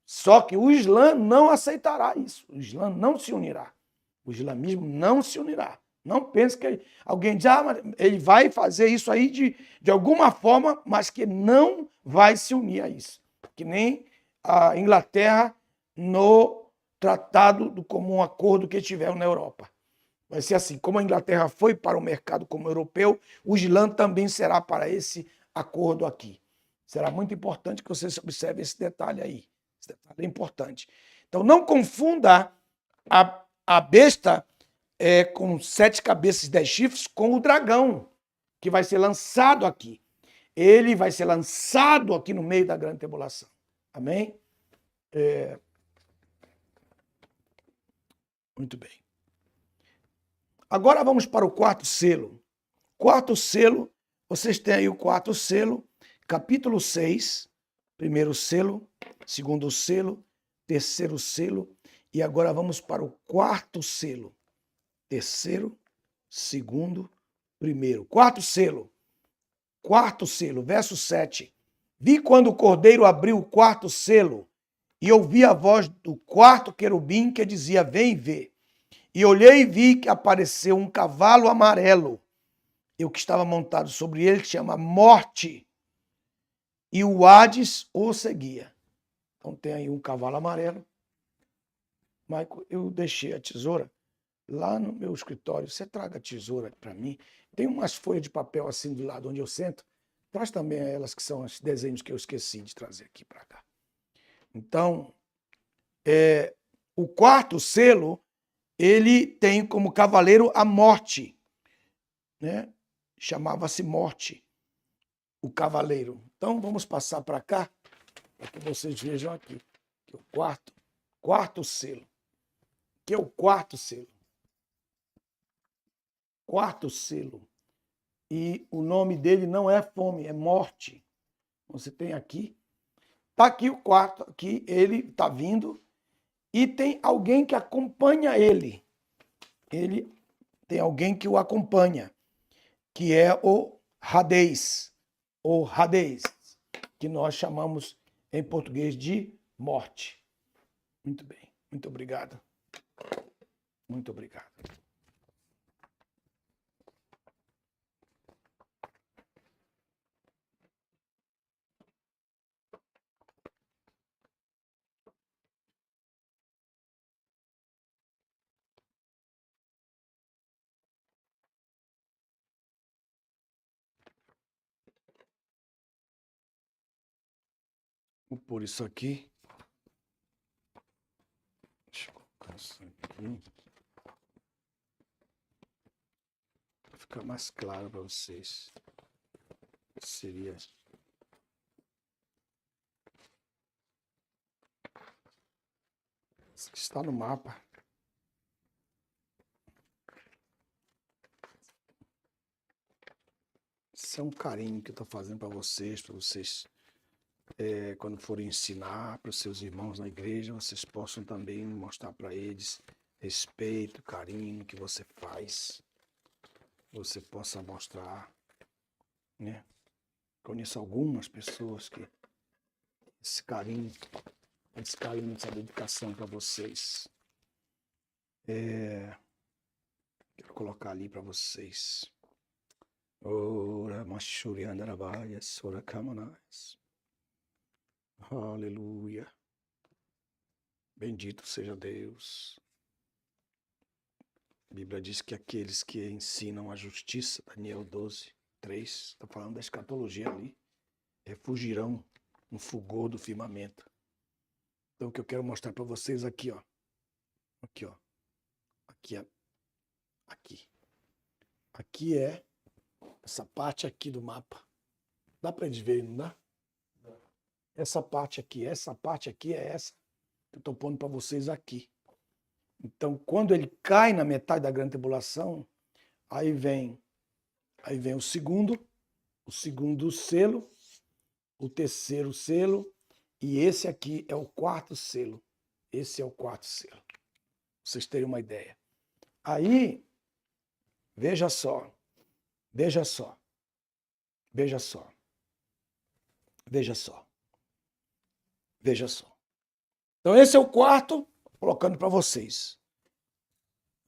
Só que o Islã não aceitará isso. O Islã não se unirá. O islamismo não se unirá. Não pense que alguém diz, mas ele vai fazer isso aí de alguma forma, mas que não vai se unir a isso. Que nem a Inglaterra no Tratado do Comum Acordo que tiveram na Europa. Vai ser assim, como a Inglaterra foi para o mercado como europeu, o Islã também será para esse acordo aqui. Será muito importante que vocês observem esse detalhe aí. Esse detalhe é importante. Então, não confunda a besta com 7 cabeças e 10 chifres com o dragão, que vai ser lançado aqui. Ele vai ser lançado aqui no meio da grande tribulação. Amém? Muito bem. Agora vamos para o quarto selo. Quarto selo, vocês têm aí o quarto selo, capítulo 6, primeiro selo, segundo selo, terceiro selo, e agora vamos para o quarto selo. Terceiro, segundo, primeiro. Quarto selo, verso 7. Vi quando o cordeiro abriu o quarto selo e ouvi a voz do quarto querubim que dizia, vem ver. E olhei e vi que apareceu um cavalo amarelo. E o que estava montado sobre ele que chama Morte. E o Hades o seguia. Então tem aí um cavalo amarelo. Michael, eu deixei a tesoura lá no meu escritório. Você traga a tesoura para mim. Tem umas folhas de papel assim do lado onde eu sento. Traz também elas que são os desenhos que eu esqueci de trazer aqui para cá. Então, o quarto selo, ele tem como cavaleiro a morte, né? Chamava-se Morte, o cavaleiro. Então, vamos passar para cá, para que vocês vejam aqui. Que é o quarto selo. Que é o quarto selo. Quarto selo. E o nome dele não é fome, é morte. Você tem aqui. Está aqui o quarto, aqui ele está vindo. E tem alguém que acompanha ele. Ele tem alguém que o acompanha, que é o Hades, ou Hades, que nós chamamos em português de morte. Muito bem, muito obrigado. Muito obrigado. Vou pôr isso aqui. Deixa eu colocar isso aqui. Para ficar mais claro para vocês. Seria... Está no mapa. Isso é um carinho que eu estou fazendo para vocês, quando forem ensinar para os seus irmãos na igreja, vocês possam também mostrar para eles respeito, carinho que você faz. Você possa mostrar, né? Conheço algumas pessoas que esse carinho, essa dedicação para vocês. Quero colocar ali para vocês. Ora, machuriandarabaia, sora kamanais. Aleluia. Bendito seja Deus. A Bíblia diz que aqueles que ensinam a justiça, Daniel 12, 3, está falando da escatologia ali, refugirão no fulgor do firmamento. Então, o que eu quero mostrar para vocês aqui, ó. Aqui, ó. Aqui. Aqui é essa parte aqui do mapa. Dá para eles verem, não dá? Essa parte aqui é essa que eu estou pondo para vocês aqui. Então, quando ele cai na metade da grande tribulação, aí vem o segundo selo, o terceiro selo, e esse aqui é o quarto selo. Esse é o quarto selo. Pra vocês terem uma ideia. Aí, veja só. Então, esse é o quarto, colocando para vocês.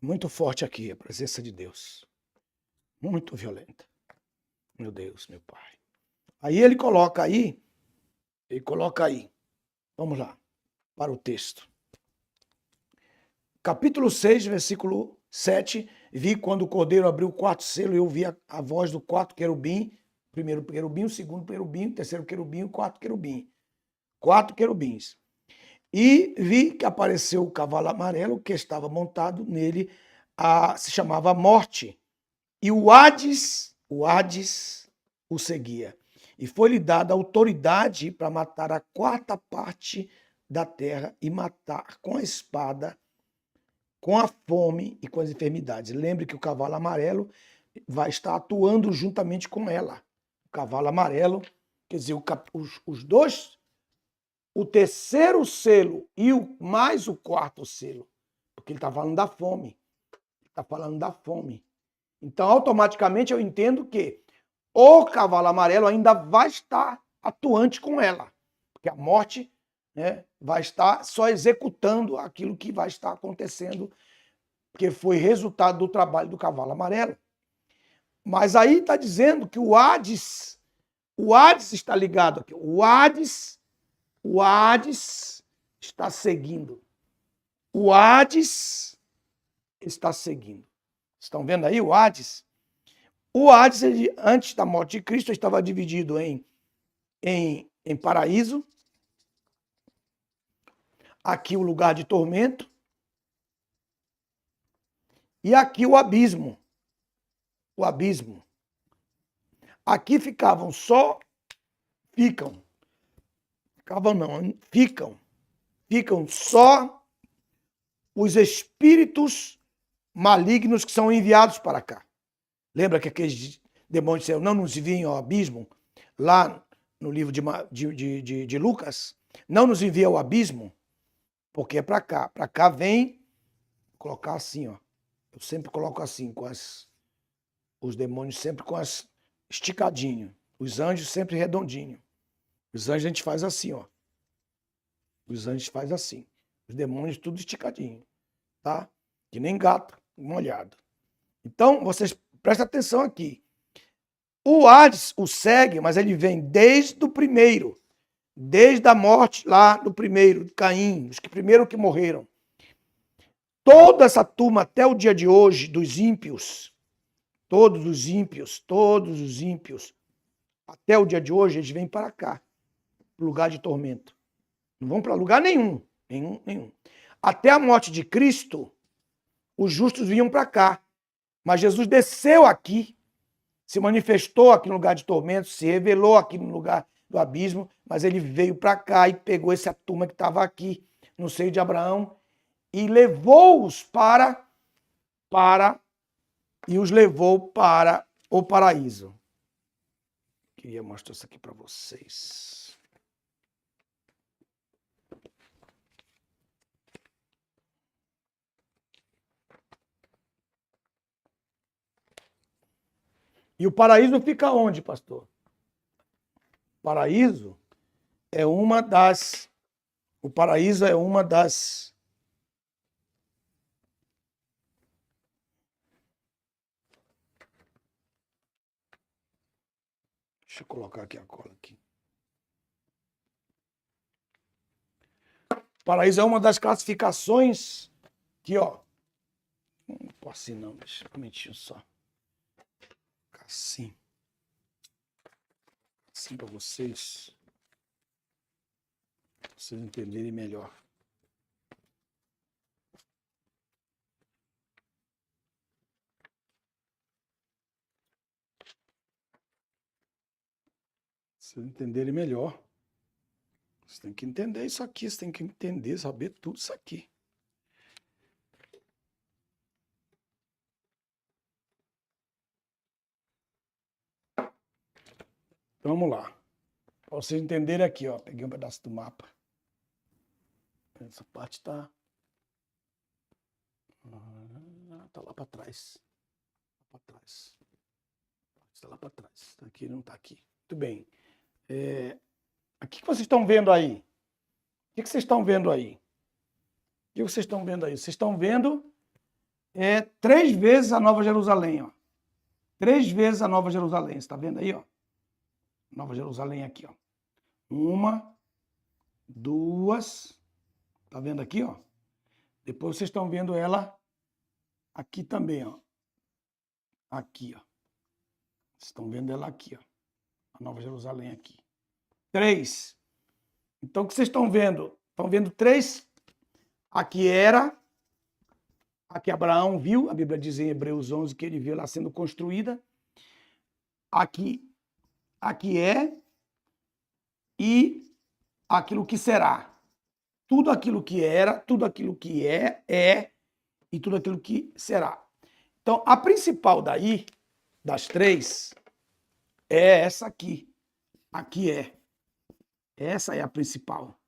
Muito forte aqui a presença de Deus. Muito violenta. Meu Deus, meu Pai. Aí ele coloca aí. Vamos lá, para o texto. Capítulo 6, versículo 7. Vi quando o cordeiro abriu o quarto selo, eu vi a voz do quarto querubim. Primeiro querubim, o segundo querubim, o terceiro querubim, o quarto querubim. 4 querubins. E vi que apareceu o cavalo amarelo que estava montado nele, se chamava Morte. E o Hades o seguia. E foi-lhe dada autoridade para matar a quarta parte da terra e matar com a espada, com a fome e com as enfermidades. Lembre que o cavalo amarelo vai estar atuando juntamente com ela. O cavalo amarelo, quer dizer, os dois, o terceiro selo e mais o quarto selo, porque ele está falando da fome. Está falando da fome. Então, automaticamente, eu entendo que o cavalo amarelo ainda vai estar atuante com ela, porque a morte, né, vai estar só executando aquilo que vai estar acontecendo, que foi resultado do trabalho do cavalo amarelo. Mas aí está dizendo que o Hades está ligado aqui. O Hades está seguindo. O Hades está seguindo. Estão vendo aí o Hades? O Hades, ele, antes da morte de Cristo, estava dividido em paraíso, aqui o lugar de tormento, e aqui o abismo. O abismo. Aqui ficam só os espíritos malignos que são enviados para cá. Lembra que aqueles demônios disseram, não nos enviem ao abismo? Lá no livro de Lucas, não nos envia ao abismo, porque é para cá. Para cá vem, colocar assim, ó. Eu sempre coloco assim, os demônios sempre com as esticadinho. Os anjos sempre redondinho. Os anjos a gente faz assim, ó. Os anjos faz assim. Os demônios tudo esticadinho, tá? Que nem gato molhado. Então, vocês prestem atenção aqui. O Hades o segue, mas ele vem desde o primeiro. Desde a morte lá do primeiro, de Caim, os primeiros que morreram. Toda essa turma, até o dia de hoje, dos ímpios, todos os ímpios, até o dia de hoje, eles vêm para cá, para o lugar de tormento. Não vão para lugar nenhum. Até a morte de Cristo, os justos vinham para cá. Mas Jesus desceu aqui, se manifestou aqui no lugar de tormento, se revelou aqui no lugar do abismo, mas ele veio para cá e pegou essa turma que estava aqui no seio de Abraão e levou-os para o paraíso. Queria mostrar isso aqui para vocês. E o paraíso fica onde, pastor? O paraíso é uma das... Deixa eu colocar aqui a cola aqui. O paraíso é uma das classificações aqui, ó. Não posso assim não, deixa eu mentir só. Assim. Assim para vocês entenderem melhor. Vocês entenderem melhor. Você tem que entender isso aqui, você tem que entender, saber tudo isso aqui. Então, vamos lá. Para vocês entenderem aqui, ó. Peguei um pedaço do mapa. Essa parte está... Está lá para trás. Está lá para trás. Aqui não está aqui. Muito bem. O que vocês estão vendo aí? O que vocês estão vendo aí? O que vocês estão vendo aí? Vocês estão vendo é 3 vezes a Nova Jerusalém, ó. 3 vezes a Nova Jerusalém. Você está vendo aí, ó? Nova Jerusalém aqui, ó. 1, 2. Tá vendo aqui, ó? Depois vocês estão vendo ela aqui também, ó. Aqui, ó. Vocês estão vendo ela aqui, ó. A Nova Jerusalém aqui. 3. Então, o que vocês estão vendo? Estão vendo 3? Aqui era a que Abraão viu, a Bíblia diz em Hebreus 11 que ele viu ela sendo construída. Aqui é, e aquilo que será. Tudo aquilo que era, tudo aquilo que é, e tudo aquilo que será. Então, a principal daí, das 3, é essa aqui. Aqui é. Essa é a principal.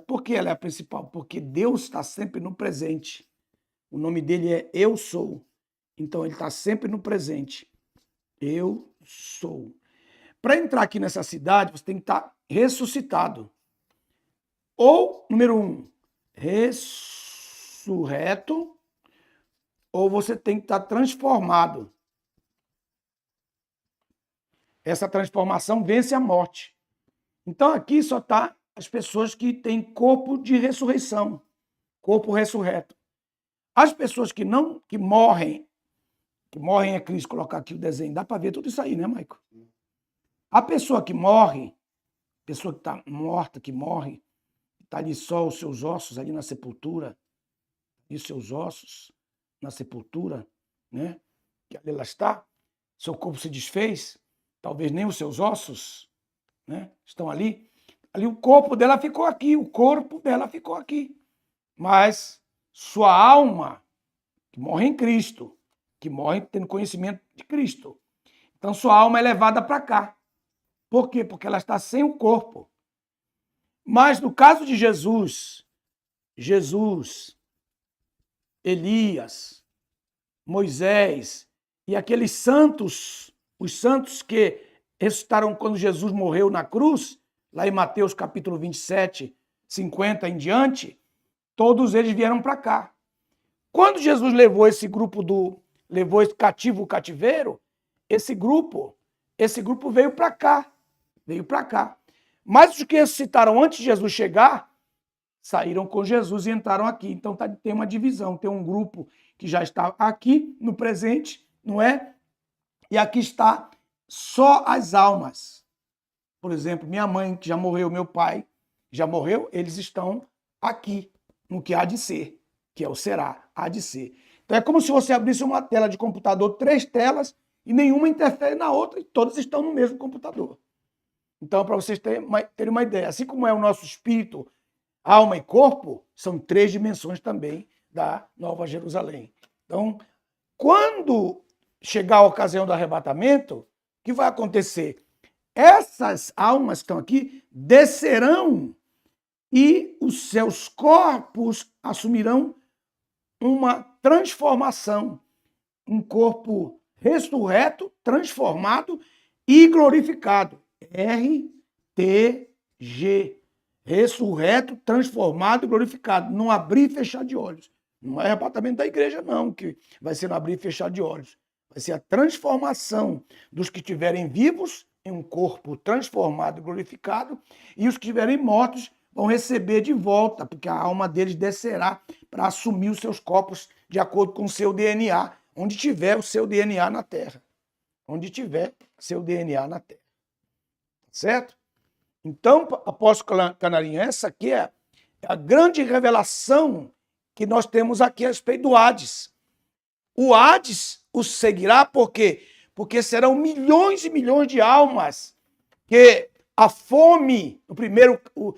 Por que ela é a principal? Porque Deus está sempre no presente. O nome dele é Eu Sou. Então, ele está sempre no presente. Eu sou. Para entrar aqui nessa cidade, você tem que estar ressuscitado. Ou, número 1, ressurreto, ou você tem que estar transformado. Essa transformação vence a morte. Então, aqui só está as pessoas que têm corpo de ressurreição, corpo ressurreto. As pessoas que morrem é Cristo. Colocar aqui o desenho, dá para ver tudo isso aí, né, Maico? A pessoa que morre, pessoa que está morta, que morre, está ali só os seus ossos ali na sepultura, e os seus ossos na sepultura, né? Que ali ela está, seu corpo se desfez, talvez nem os seus ossos, né? Estão ali. Ali o corpo dela ficou aqui, mas sua alma, que morre em Cristo, que morre tendo conhecimento de Cristo. Então sua alma é levada para cá. Por quê? Porque ela está sem o corpo. Mas no caso de Jesus, Elias, Moisés e aqueles santos, os santos que ressuscitaram quando Jesus morreu na cruz, lá em Mateus capítulo 27, 50 em diante, todos eles vieram para cá. Quando Jesus levou esse grupo levou esse cativo o cativeiro, esse grupo veio para cá, Mas os que ressuscitaram antes de Jesus chegar, saíram com Jesus e entraram aqui. Então tem uma divisão, tem um grupo que já está aqui no presente, não é? E aqui está só as almas. Por exemplo, minha mãe, que já morreu, meu pai, já morreu, eles estão aqui, no que há de ser, que é o será, há de ser. Então é como se você abrisse uma tela de computador, 3 telas, e nenhuma interfere na outra, e todas estão no mesmo computador. Então, para vocês terem uma ideia, assim como é o nosso espírito, alma e corpo, são 3 dimensões também da Nova Jerusalém. Então, quando chegar a ocasião do arrebatamento, o que vai acontecer? Essas almas que estão aqui descerão e os seus corpos assumirão uma transformação, um corpo ressurreto, transformado e glorificado. RTG. Ressurreto, transformado e glorificado. Não abrir e fechar de olhos. Não é arrebatamento da igreja, não, que vai ser no abrir e fechar de olhos. Vai ser a transformação dos que estiverem vivos em um corpo transformado e glorificado, e os que estiverem mortos vão receber de volta, porque a alma deles descerá para assumir os seus corpos de acordo com o seu DNA, onde tiver o seu DNA na Terra. Onde tiver seu DNA na Terra. Certo? Então, apóstolo Canarinho, essa aqui é a grande revelação que nós temos aqui a respeito do Hades. O Hades o seguirá por quê? Porque serão milhões e milhões de almas que a fome,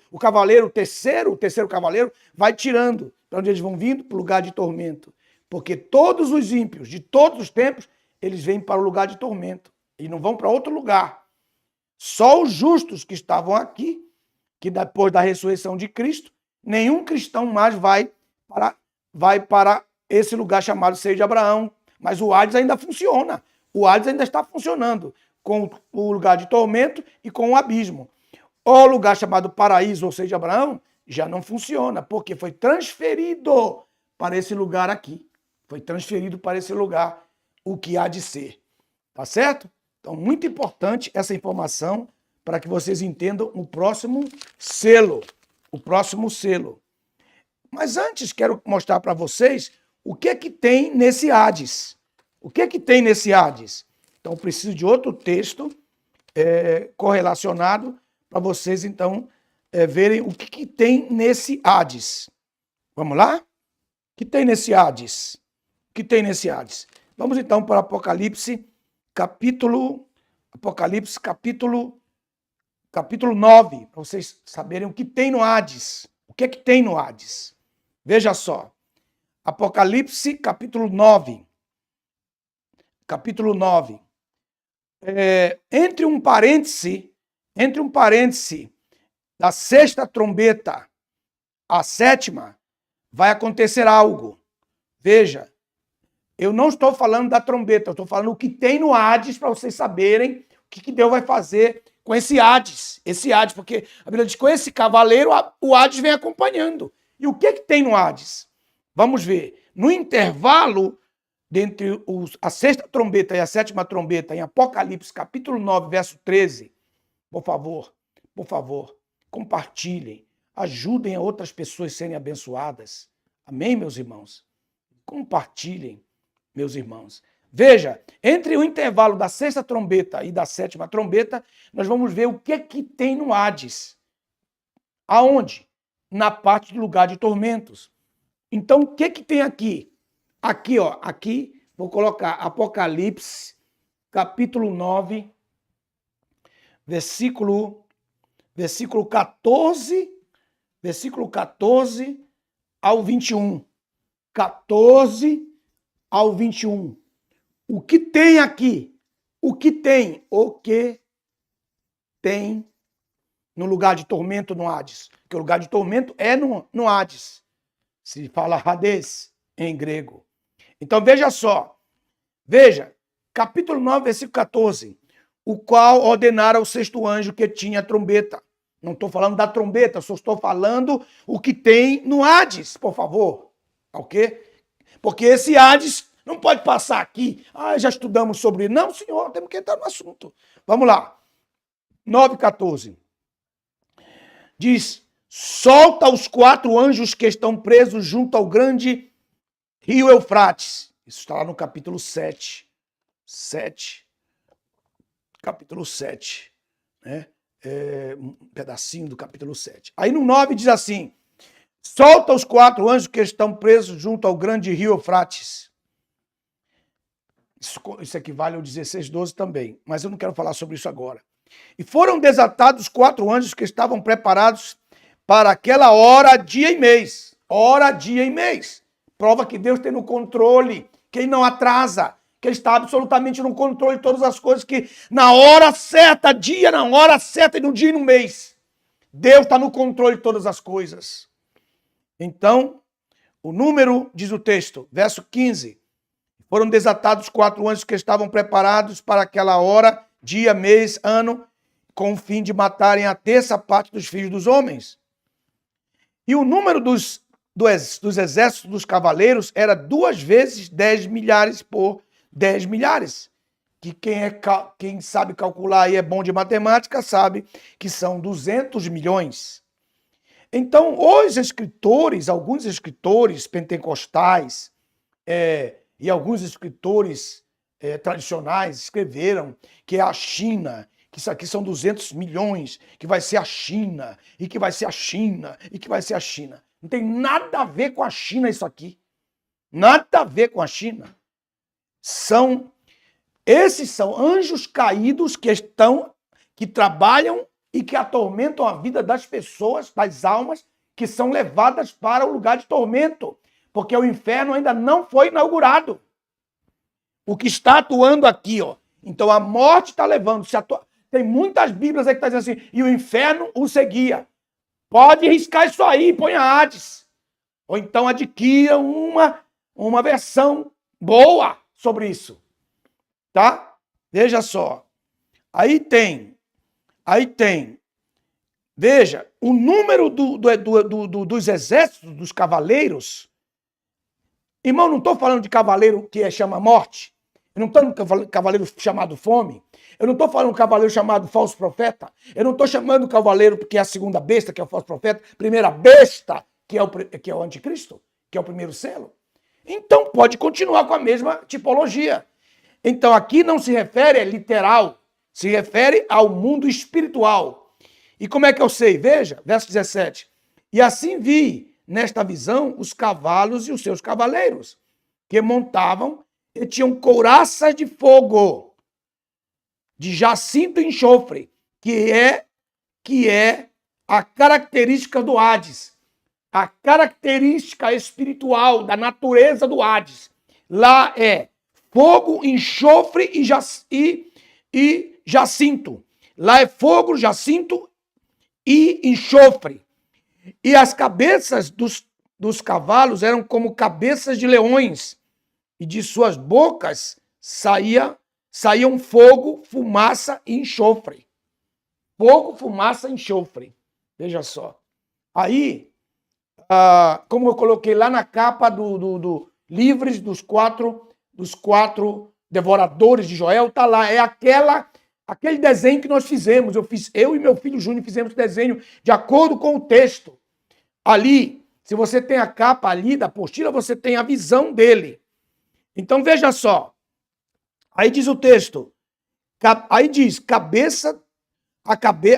o cavaleiro, o terceiro cavaleiro, vai tirando. Para onde eles vão vindo? Para o lugar de tormento. Porque todos os ímpios de todos os tempos, eles vêm para o lugar de tormento. E não vão para outro lugar. Só os justos que estavam aqui, que depois da ressurreição de Cristo, nenhum cristão mais vai para esse lugar chamado Seio de Abraão. Mas o Hades ainda funciona. O Hades ainda está funcionando com o lugar de tormento e com o abismo. O lugar chamado paraíso ou Seio de Abraão já não funciona, porque foi transferido para esse lugar aqui. Foi transferido para esse lugar o que há de ser. Tá certo? Então, muito importante essa informação para que vocês entendam o próximo selo. O próximo selo. Mas antes, quero mostrar para vocês o que é que tem nesse Hades. O que é que tem nesse Hades? Então, preciso de outro texto correlacionado para vocês, então, verem o que tem nesse Hades. Vamos lá? O que tem nesse Hades? O que tem nesse Hades? Vamos, então, para Apocalipse, capítulo 9, para vocês saberem o que tem no Hades. O que é que tem no Hades? Veja só. Apocalipse, capítulo 9. Capítulo 9. Entre um parêntese, da sexta trombeta à sétima, vai acontecer algo. Veja, eu não estou falando da trombeta, eu estou falando o que tem no Hades, para vocês saberem o que Deus vai fazer com esse Hades. Esse Hades, porque a Bíblia diz que com esse cavaleiro o Hades vem acompanhando. E o que tem no Hades? Vamos ver. No intervalo dentre a sexta trombeta e a sétima trombeta, em Apocalipse, capítulo 9, verso 13, por favor, compartilhem, ajudem a outras pessoas a serem abençoadas. Amém, meus irmãos? Compartilhem, meus irmãos. Veja, entre o intervalo da sexta trombeta e da sétima trombeta, nós vamos ver o que tem no Hades. Aonde? Na parte do lugar de tormentos. Então, o que tem aqui? Aqui, vou colocar Apocalipse, capítulo 9, versículo 14 ao 21. 14 ao 21. O que tem aqui? O que tem no lugar de tormento no Hades? Porque o lugar de tormento é no Hades. Se fala Hades em grego. Então veja só. Veja, capítulo 9, versículo 14. O qual ordenara ao sexto anjo que tinha a trombeta. Não estou falando da trombeta, só estou falando o que tem no Hades, por favor. Ok? Porque esse Hades não pode passar aqui. Já estudamos sobre. Não, senhor, temos que entrar no assunto. Vamos lá. 9:14. Diz: solta os 4 anjos que estão presos junto ao grande rio Eufrates. Isso está lá no capítulo 7. Capítulo 7. Né? Um pedacinho do capítulo 7. Aí no 9 diz assim: solta os 4 anjos que estão presos junto ao grande rio Eufrates. Isso equivale ao 16:12 também, mas eu não quero falar sobre isso agora. E foram desatados 4 anjos que estavam preparados para aquela hora, dia e mês. Hora, dia e mês. Prova que Deus tem no controle, que Ele não atrasa, que Ele está absolutamente no controle de todas as coisas, que na hora certa, na hora certa e no dia e no mês, Deus está no controle de todas as coisas. Então, o número, diz o texto, verso 15, foram desatados 4 anjos que estavam preparados para aquela hora, dia, mês, ano, com o fim de matarem a terça parte dos filhos dos homens. E o número dos exércitos dos cavaleiros era 2 vezes 10 milhares por 10 milhares. Que quem sabe calcular e é bom de matemática sabe que são 200 milhões. Então, alguns escritores pentecostais e alguns escritores tradicionais escreveram que é a China, que isso aqui são 200 milhões, que vai ser a China, e que vai ser a China, e que vai ser a China. Não tem nada a ver com a China isso aqui. Nada a ver com a China. Esses são anjos caídos que trabalham e que atormentam a vida das pessoas, das almas, que são levadas para o lugar de tormento, porque o inferno ainda não foi inaugurado. O que está atuando aqui, então a morte está levando. Tem muitas Bíblias aí que estão dizendo assim, e o inferno o seguia. Pode riscar isso aí, põe a Hades. Ou então adquira uma versão boa sobre isso. Tá? Veja só. Aí tem. Veja, o número dos exércitos dos cavaleiros Irmão, não estou falando de cavaleiro que chama morte. Eu não estou falando de cavaleiro chamado fome. Eu não estou falando de cavaleiro chamado falso profeta. Eu não estou chamando o cavaleiro porque é a segunda besta, que é o falso profeta. Primeira besta, que é o anticristo, que é o primeiro selo. Então pode continuar com a mesma tipologia. Então aqui não se refere, é literal. Se refere ao mundo espiritual. E como é que eu sei? Veja, verso 17. E assim vi nesta visão os cavalos e os seus cavaleiros, que montavam e tinham couraças de fogo, de jacinto e enxofre, que é a característica do Hades, a característica espiritual da natureza do Hades. Lá é fogo, enxofre e jacinto. Lá é fogo, jacinto e enxofre. E as cabeças dos cavalos eram como cabeças de leões, e de suas bocas saíam fogo, fumaça e enxofre. Fogo, fumaça e enxofre. Veja só. Aí, como eu coloquei lá na capa do Livres dos quatro devoradores de Joel, tá lá. É aquele desenho que nós fizemos. Eu e meu filho Júnior fizemos o desenho de acordo com o texto. Ali, se você tem a capa ali da apostila, você tem a visão dele. Então, veja só. Aí diz o texto. Aí diz,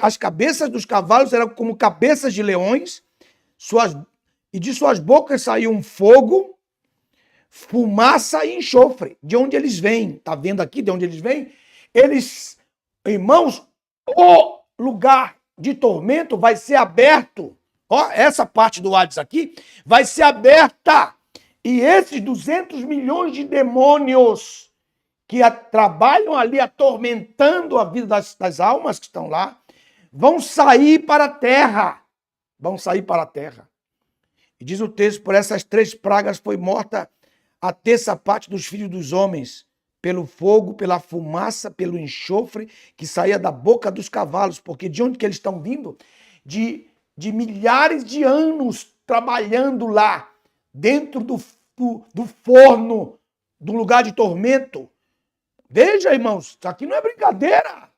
as cabeças dos cavalos eram como cabeças de leões, e de suas bocas saiu um fogo, fumaça e enxofre. De onde eles vêm? Tá vendo aqui de onde eles vêm? Eles, irmãos, o lugar de tormento vai ser aberto. Ó, essa parte do Hades aqui vai ser aberta. E esses 200 milhões de demônios que trabalham ali atormentando a vida das almas que estão lá, vão sair para a terra. Vão sair para a terra. E diz o texto, por essas 3 pragas foi morta a terça parte dos filhos dos homens, pelo fogo, pela fumaça, pelo enxofre que saía da boca dos cavalos. Porque de onde que eles estão vindo? De milhares de anos trabalhando lá, dentro do forno, do lugar de tormento. Veja, irmãos, isso aqui não é brincadeira.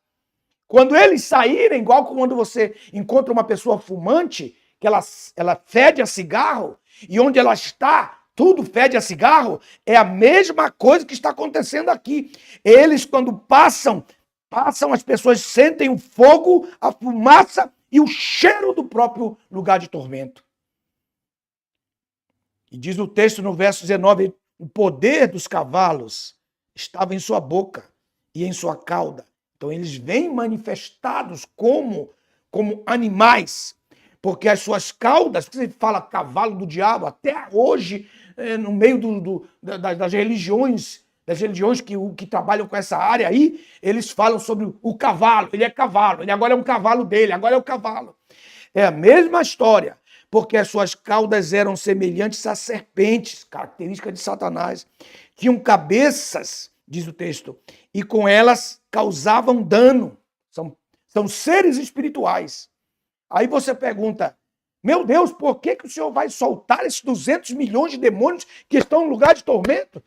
Quando eles saírem, igual quando você encontra uma pessoa fumante, que ela fede a cigarro, e onde ela está, tudo fede a cigarro, é a mesma coisa que está acontecendo aqui. Eles, quando passam, as pessoas sentem o fogo, a fumaça e o cheiro do próprio lugar de tormento. E diz o texto no verso 19, o poder dos cavalos estava em sua boca e em sua cauda. Então eles vêm manifestados como animais, porque as suas caudas, você fala cavalo do diabo, até hoje, no meio das religiões que trabalham com essa área aí, eles falam sobre o cavalo, ele é cavalo, ele agora é um cavalo dele, agora é o cavalo. É a mesma história, porque as suas caudas eram semelhantes a serpentes, característica de Satanás. Tinham cabeças, diz o texto, e com elas causavam dano. São seres espirituais. Aí você pergunta, meu Deus, por que o Senhor vai soltar esses 200 milhões de demônios que estão no lugar de tormento?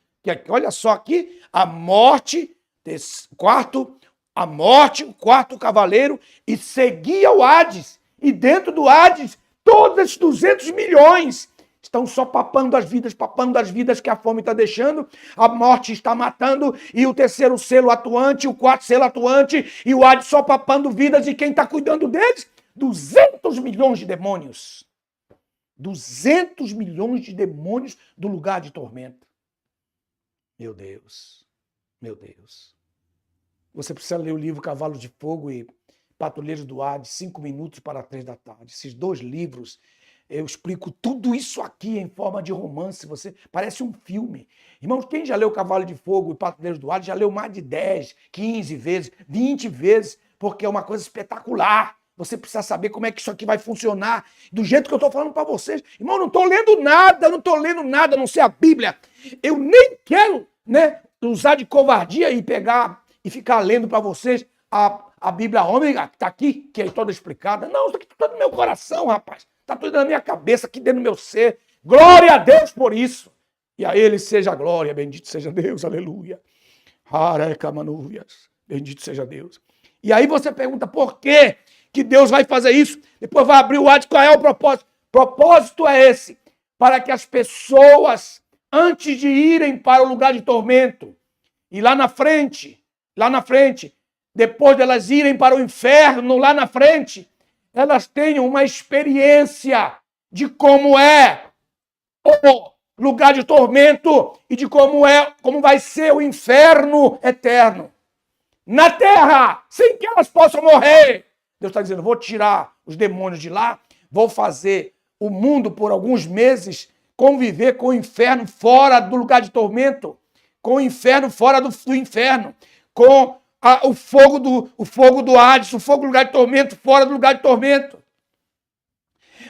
Olha só aqui, a morte, o quarto cavaleiro, e seguia o Hades. E dentro do Hades, todos esses 200 milhões estão só papando as vidas que a fome está deixando, a morte está matando, e o terceiro selo atuante, o quarto selo atuante, e o Hades só papando vidas, e quem está cuidando deles? 200 milhões de demônios. 200 milhões de demônios do lugar de tormento. Meu Deus, meu Deus. Você precisa ler o livro Cavalos de Fogo e Patrulheiros do Hades, 5 minutos para 3 da tarde. Esses 2 livros, eu explico tudo isso aqui em forma de romance. Parece um filme. Irmãos, quem já leu Cavalo de Fogo e Patrulheiros do Hades já leu mais de 10, 15 vezes, 20 vezes, porque é uma coisa espetacular. Você precisa saber como é que isso aqui vai funcionar, do jeito que eu estou falando para vocês. Irmão, não estou lendo nada, a não ser a Bíblia. Eu nem quero, usar de covardia e pegar e ficar lendo para vocês a Bíblia ômega, que está aqui, que é toda explicada. Não, isso aqui está tudo no meu coração, rapaz. Está tudo na minha cabeça, aqui dentro do meu ser. Glória a Deus por isso. E a ele seja a glória, bendito seja Deus, aleluia. Bendito seja Deus. E aí você pergunta por que Deus vai fazer isso? Depois vai abrir o Hades, qual é o propósito? O propósito é esse, para que as pessoas, antes de irem para o lugar de tormento, e lá na frente, depois de elas irem para o inferno, lá na frente, elas tenham uma experiência de como é o lugar de tormento e de como vai ser o inferno eterno. Na terra, sem que elas possam morrer. Deus está dizendo, vou tirar os demônios de lá, vou fazer o mundo por alguns meses conviver com o inferno fora do lugar de tormento, com o inferno fora do inferno, com o fogo do Hades, o fogo do lugar de tormento fora do lugar de tormento.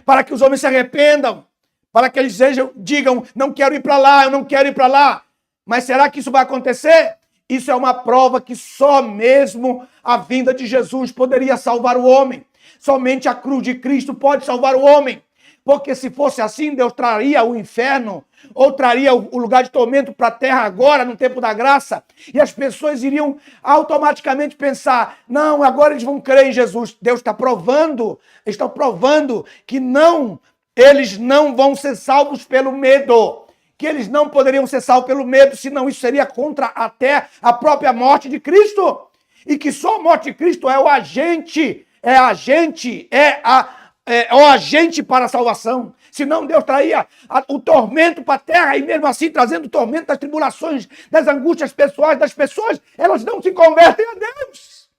Para que os homens se arrependam, para que eles digam, não quero ir para lá, eu não quero ir para lá. Mas será que isso vai acontecer? Isso é uma prova que só mesmo a vinda de Jesus poderia salvar o homem. Somente a cruz de Cristo pode salvar o homem. Porque se fosse assim, Deus traria o inferno ou traria o lugar de tormento para a terra agora, no tempo da graça, e as pessoas iriam automaticamente pensar, não, agora eles vão crer em Jesus. Deus está provando que não, eles não vão ser salvos pelo medo, que eles não poderiam ser salvos pelo medo, senão isso seria contra até a própria morte de Cristo, e que só a morte de Cristo é o agente para a salvação. Senão Deus traria o tormento para a terra, e mesmo assim trazendo o tormento das tribulações, das angústias pessoais das pessoas, elas não se convertem a Deus.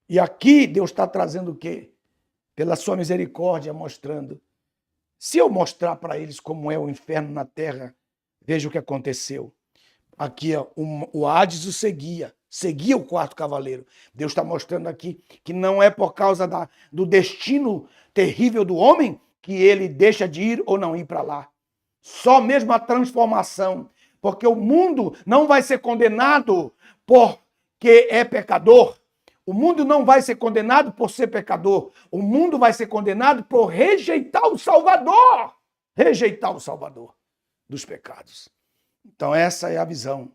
E aqui Deus está trazendo o quê? Pela sua misericórdia, mostrando. Se eu mostrar para eles como é o inferno na terra, veja o que aconteceu. Aqui ó, o Hades o seguia o quarto cavaleiro. Deus está mostrando aqui que não é por causa do destino terrível do homem que ele deixa de ir ou não ir para lá. Só mesmo a transformação. Porque o mundo não vai ser condenado porque é pecador. O mundo não vai ser condenado por ser pecador. O mundo vai ser condenado por rejeitar o Salvador. Rejeitar o Salvador dos pecados. Então essa é a visão.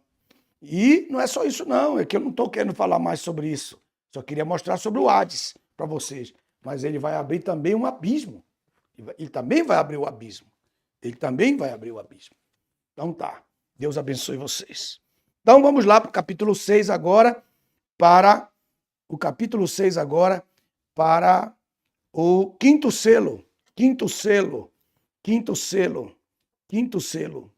E não é só isso não, é que eu não estou querendo falar mais sobre isso. Só queria mostrar sobre o Hades para vocês. Mas ele vai abrir também um abismo. Ele também vai abrir o abismo. Ele também vai abrir o abismo. Então tá, Deus abençoe vocês. Então vamos lá para o capítulo 6 agora, para o capítulo 6 agora, para o quinto selo. Quinto selo. Quinto selo. Quinto selo.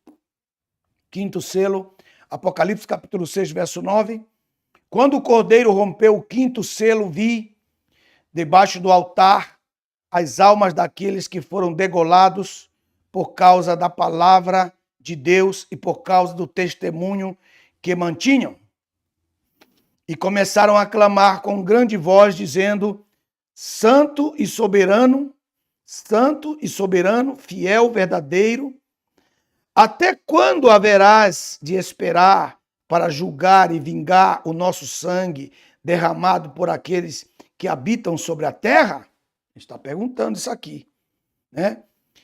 Quinto selo. Apocalipse capítulo 6, verso 9. Quando o cordeiro rompeu o quinto selo, vi, debaixo do altar, as almas daqueles que foram degolados por causa da palavra de Deus e por causa do testemunho que mantinham. E começaram a clamar com grande voz, dizendo, Santo e soberano, fiel, verdadeiro, até quando haverás de esperar para julgar e vingar o nosso sangue derramado por aqueles que habitam sobre a terra? Está perguntando isso aqui, né?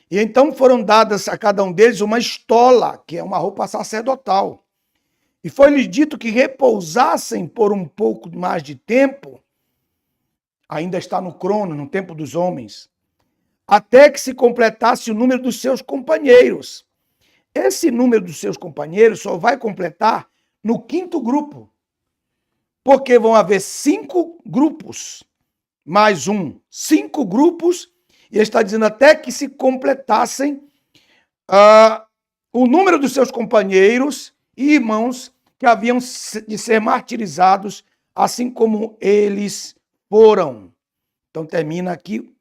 E então foram dadas a cada um deles uma estola, que é uma roupa sacerdotal. E foi-lhes dito que repousassem por um pouco mais de tempo, ainda está no crono, no tempo dos homens, até que se completasse o número dos seus companheiros. Esse número dos seus companheiros só vai completar no quinto grupo, porque vão haver 5 grupos, mais 5 grupos, e ele está dizendo até que se completassem o número dos seus companheiros e irmãos que haviam de ser martirizados, assim como eles foram. Então termina aqui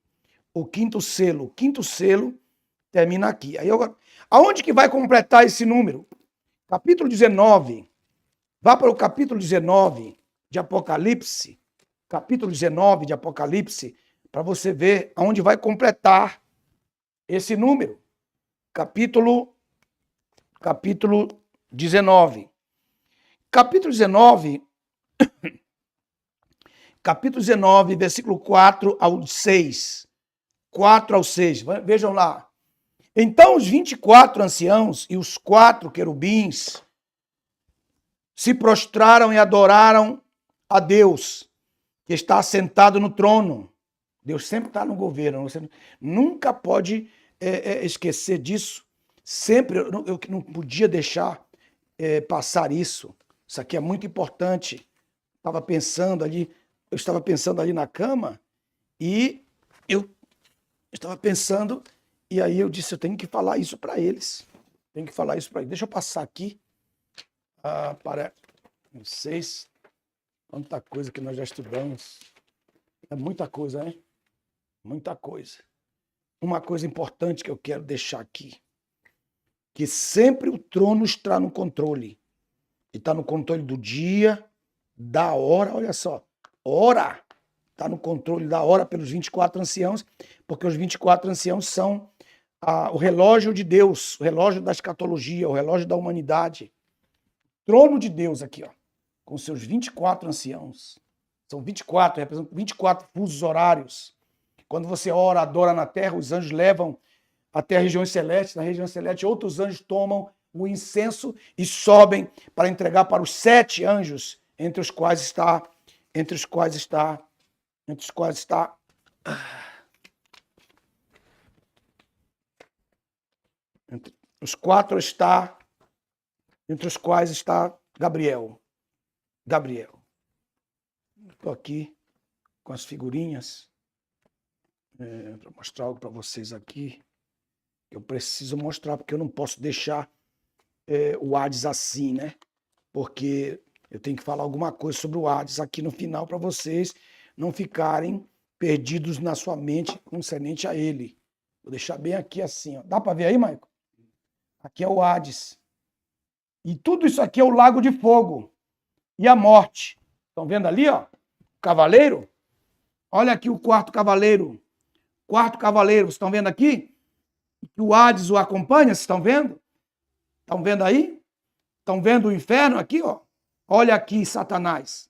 o quinto selo. O quinto selo termina aqui. Aí aonde que vai completar esse número? Capítulo 19. Vá para o capítulo 19 de Apocalipse. Capítulo 19 de Apocalipse, para você ver aonde vai completar esse número. Capítulo 19. Capítulo 19, versículo 4 ao 6. 4 ao 6. Vejam lá. Então os 24 anciãos e os 4 querubins se prostraram e adoraram a Deus, que está assentado no trono. Deus sempre está no governo. Você nunca pode esquecer disso. Sempre, eu não podia deixar passar isso. Isso aqui é muito importante. Eu estava pensando ali na cama e eu estava pensando, e aí eu disse, eu tenho que falar isso para eles. Tenho que falar isso para eles. Deixa eu passar aqui para vocês. Quanta coisa que nós já estudamos. É muita coisa, né? Muita coisa. Uma coisa importante que eu quero deixar aqui, que sempre o trono está no controle. E está no controle do dia, da hora, olha só, hora. Está no controle da hora pelos 24 anciãos, porque os 24 anciãos são o relógio de Deus, o relógio da escatologia, o relógio da humanidade. Trono de Deus aqui, ó, com seus 24 anciãos. São 24, representam 24 fusos horários. Quando você ora, adora na terra, os anjos levam até a região celeste. Na região celeste, outros anjos tomam o incenso e sobem para entregar para os 7 anjos, entre os quais está entre os quais está entre os 4 está, entre os quais está Gabriel. Estou aqui com as figurinhas para mostrar algo para vocês aqui. Eu preciso mostrar, porque eu não posso deixar o Hades assim, né? Porque eu tenho que falar alguma coisa sobre o Hades aqui no final para vocês não ficarem perdidos na sua mente concernente a ele. Vou deixar bem aqui assim, ó. Dá para ver aí, Maico? Aqui é o Hades. E tudo isso aqui é o lago de fogo e a morte. Estão vendo ali, ó? O cavaleiro? Olha aqui o quarto cavaleiro. Quarto cavaleiro, vocês estão vendo aqui? O Hades o acompanha, vocês estão vendo? Estão vendo aí? Estão vendo o inferno aqui, ó? Olha aqui, Satanás.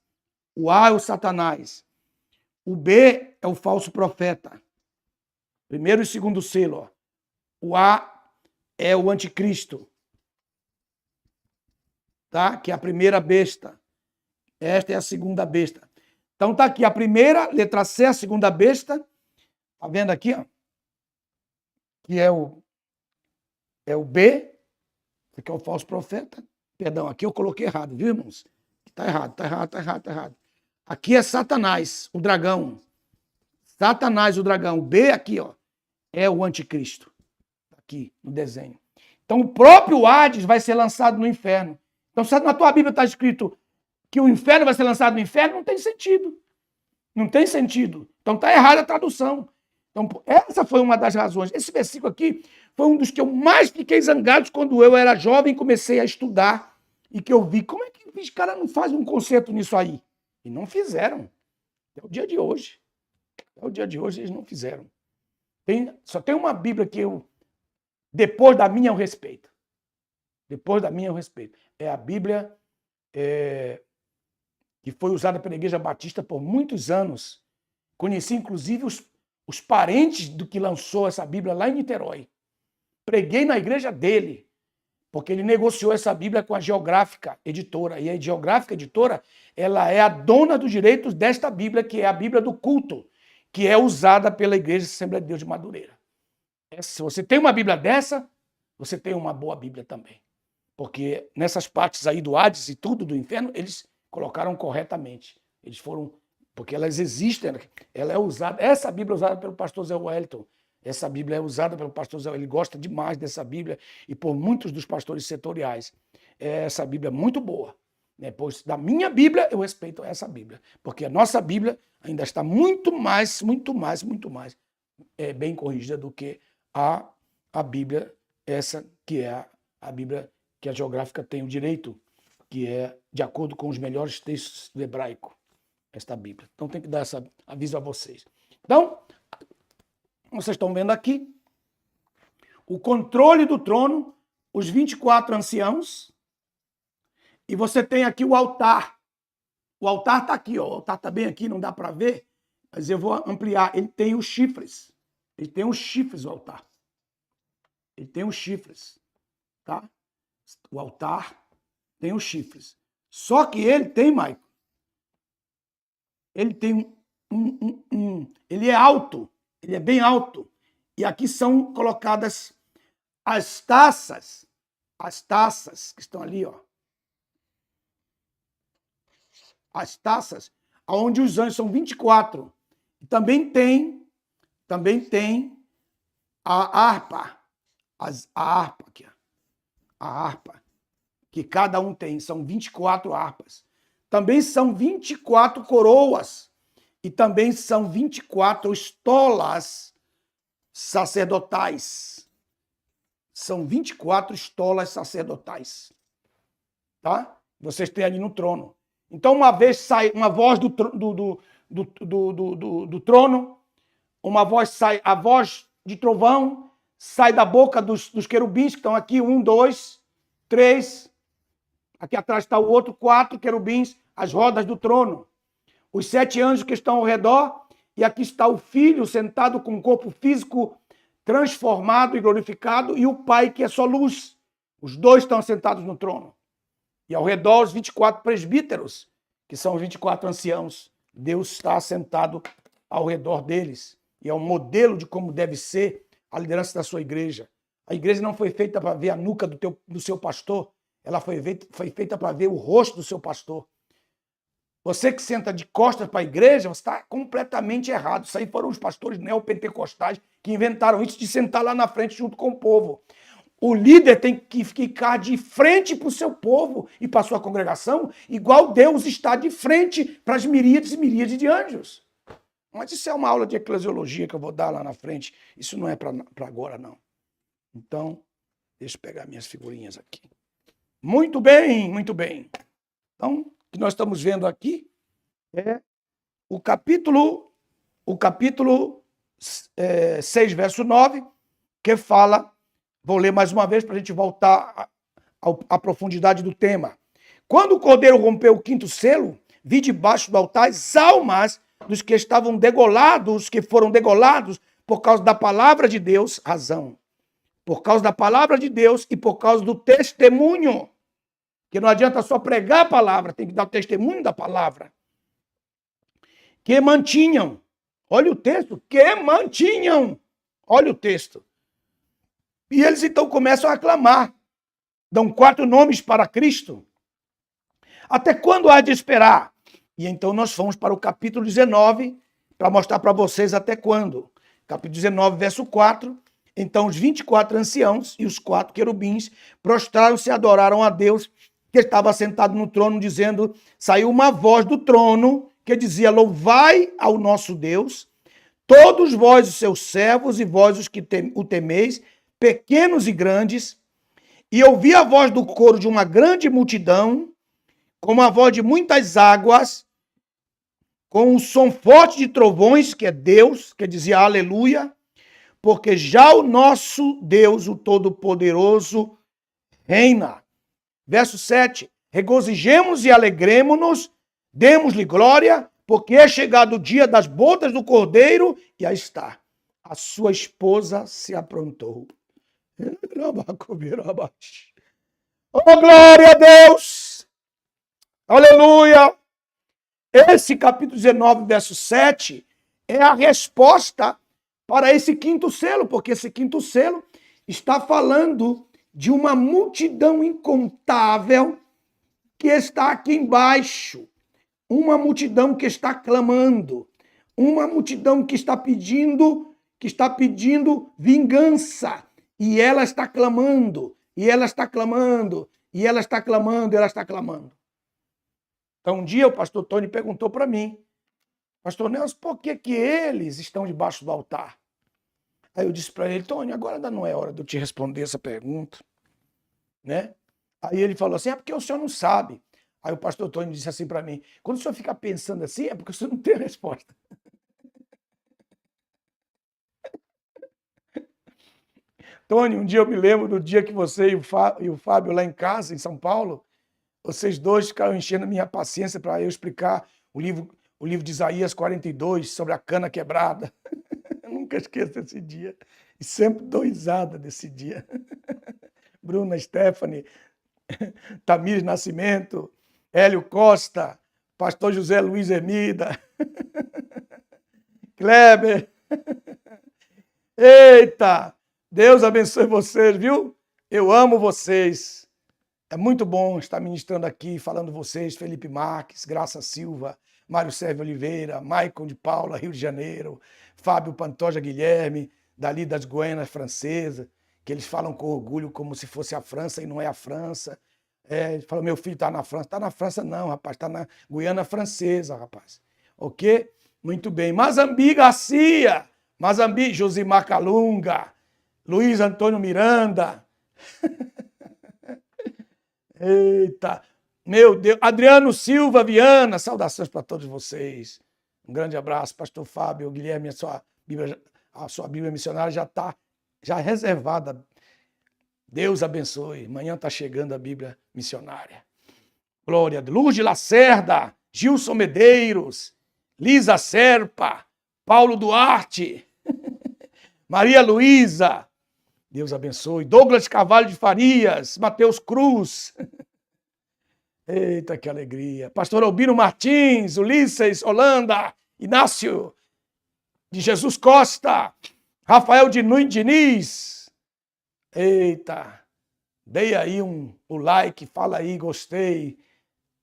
O A é o Satanás. O B é o falso profeta. Primeiro e segundo selo, ó. O A é o anticristo. Tá? Que é a primeira besta. Esta é a segunda besta. Então tá aqui a primeira, letra C, a segunda besta. Tá vendo aqui, ó? Que é o B. Esse aqui é o falso profeta. Perdão, aqui eu coloquei errado, viu, irmãos? Tá errado. Aqui é Satanás, o dragão. Satanás, o dragão. O B aqui, ó, é o anticristo. Aqui no desenho. Então o próprio Hades vai ser lançado no inferno. Então se na tua Bíblia está escrito que o inferno vai ser lançado no inferno, não tem sentido. Não tem sentido. Então está errada a tradução. Então essa foi uma das razões. Esse versículo aqui foi um dos que eu mais fiquei zangado quando eu era jovem e comecei a estudar e que eu vi como é que os caras não fazem um conserto nisso aí. E não fizeram. Até o dia de hoje. Até o dia de hoje eles não fizeram. Só tem uma Bíblia que depois da minha eu respeito. Depois da minha eu respeito. É a Bíblia que foi usada pela Igreja Batista por muitos anos. Conheci, inclusive, os parentes do que lançou essa Bíblia lá em Niterói. Preguei na igreja dele, porque ele negociou essa Bíblia com a Geográfica Editora. E a Geográfica Editora, ela é a dona dos direitos desta Bíblia, que é a Bíblia do culto, que é usada pela Igreja Assembleia de Deus de Madureira. Se você tem uma Bíblia dessa, você tem uma boa Bíblia também. Porque nessas partes aí do Hades e tudo do inferno, eles colocaram corretamente. Eles foram... Porque elas existem, ela é usada... Essa Bíblia é usada pelo pastor Zé Wellington. Essa Bíblia é usada pelo pastor Zé. Ele gosta demais dessa Bíblia e por muitos dos pastores setoriais. Essa Bíblia é muito boa. Pois da minha Bíblia, eu respeito essa Bíblia. Porque a nossa Bíblia ainda está muito mais bem corrigida do que a Bíblia, essa que é a Bíblia que a Geográfica tem o direito, que é de acordo com os melhores textos do hebraico, esta Bíblia. Então tem que dar esse aviso a vocês. Então, vocês estão vendo aqui o controle do trono, os 24 anciãos, e você tem aqui o altar. O altar está aqui, ó. O altar está bem aqui, não dá para ver, mas eu vou ampliar. Ele tem os chifres. Ele tem os chifres, o altar. Ele tem os chifres, tá? O altar tem os chifres. Só que ele tem, Maico, ele tem ele é alto, ele é bem alto. E aqui são colocadas as taças que estão ali, ó. As taças, onde os anjos são 24. E também tem a harpa, a harpa aqui, ó. A harpa, que cada um tem, são 24 harpas. Também são 24 coroas e também são 24 estolas sacerdotais. São 24 estolas sacerdotais. Tá? Vocês têm ali no trono. Então, uma vez sai uma voz do trono, uma voz sai, a voz de trovão sai da boca dos querubins que estão aqui, 1, 2, 3. Aqui atrás está o outro, 4 querubins, as rodas do trono. Os 7 anjos que estão ao redor, e aqui está o Filho sentado com o corpo físico transformado e glorificado, e o Pai que é só luz. Os dois estão sentados no trono. E ao redor os 24 presbíteros, que são os 24 anciãos. Deus está sentado ao redor deles. E é um modelo de como deve ser a liderança da sua igreja. A igreja não foi feita para ver a nuca do seu pastor, ela foi feita para ver o rosto do seu pastor. Você que senta de costas para a igreja, você está completamente errado. Isso aí foram os pastores neopentecostais que inventaram isso de sentar lá na frente junto com o povo. O líder tem que ficar de frente para o seu povo e para a sua congregação, igual Deus está de frente para as miríades e miríades de anjos. Mas isso é uma aula de eclesiologia que eu vou dar lá na frente. Isso não é para agora, não. Então, deixa eu pegar minhas figurinhas aqui. Muito bem, muito bem. Então, o que nós estamos vendo aqui é o capítulo 6, verso 9, que fala, vou ler mais uma vez para a gente voltar à profundidade do tema. Quando o cordeiro rompeu o 5º selo, vi debaixo do altar as almas dos que estavam degolados, que foram degolados por causa da palavra de Deus, razão. Por causa da palavra de Deus e por causa do testemunho. Que não adianta só pregar a palavra, tem que dar o testemunho da palavra. Que mantinham. Olha o texto. Que mantinham. Olha o texto. E eles então começam a clamar. Dão 4 nomes para Cristo. Até quando há de esperar? E então nós fomos para o capítulo 19, para mostrar para vocês até quando. Capítulo 19, verso 4. Então os 24 anciãos e os 4 querubins prostraram-se e adoraram a Deus, que estava sentado no trono, dizendo, saiu uma voz do trono que dizia, louvai ao nosso Deus, todos vós os seus servos e vós os que o temeis, pequenos e grandes, e ouvi a voz do coro de uma grande multidão, como a voz de muitas águas, com um som forte de trovões, que é Deus, que dizia aleluia, porque já o nosso Deus, o Todo-Poderoso, reina. Verso 7, regozijemos e alegremos-nos, demos-lhe glória, porque é chegado o dia das bodas do Cordeiro, e aí está, a sua esposa se aprontou. Oh, glória a Deus! Aleluia! Esse capítulo 19, verso 7, é a resposta para esse 5º selo, porque esse 5º selo está falando de uma multidão incontável que está aqui embaixo, uma multidão que está clamando, uma multidão que está pedindo vingança, e ela está clamando, e ela está clamando, e ela está clamando, e ela está clamando. Então um dia o pastor Tony perguntou para mim, pastor Nelson, por que eles estão debaixo do altar? Aí eu disse para ele, Tony, agora ainda não é hora de eu te responder essa pergunta, né? Aí ele falou assim, é porque o senhor não sabe. Aí o pastor Tony disse assim para mim, quando o senhor fica pensando assim, é porque o senhor não tem a resposta. Tony, um dia eu me lembro do dia que você e o Fábio lá em casa, em São Paulo, vocês dois ficaram enchendo a minha paciência para eu explicar o livro de Isaías 42 sobre a cana quebrada. Eu nunca esqueço esse dia. E sempre dou risada desse dia. Bruna, Stephanie, Tamires Nascimento, Hélio Costa, pastor José Luiz Hermida, Kleber. Eita! Deus abençoe vocês, viu? Eu amo vocês. É muito bom estar ministrando aqui, falando vocês, Felipe Marques, Graça Silva, Mário Sérgio Oliveira, Maicon de Paula, Rio de Janeiro, Fábio Pantoja Guilherme, dali das Guianas Francesas, que eles falam com orgulho como se fosse a França e não é a França. Ele fala, meu filho está na França. Está na França não, rapaz, está na Guiana Francesa, rapaz. Ok? Muito bem. Mazambi Garcia, Mazambi, Josimar Calunga, Luiz Antônio Miranda. Eita, meu Deus. Adriano Silva Viana, saudações para todos vocês. Um grande abraço, pastor Fábio, Guilherme, a sua Bíblia missionária já está reservada. Deus abençoe. Amanhã está chegando a Bíblia missionária. Glória a Deus. Lourdes Lacerda, Gilson Medeiros, Lisa Serpa, Paulo Duarte, Maria Luísa, Deus abençoe. Douglas Carvalho de Farias, Mateus Cruz. Eita, que alegria. Pastor Albino Martins, Ulisses, Holanda, Inácio de Jesus Costa, Rafael de Nunes Diniz. Eita, dei aí o like, fala aí, gostei.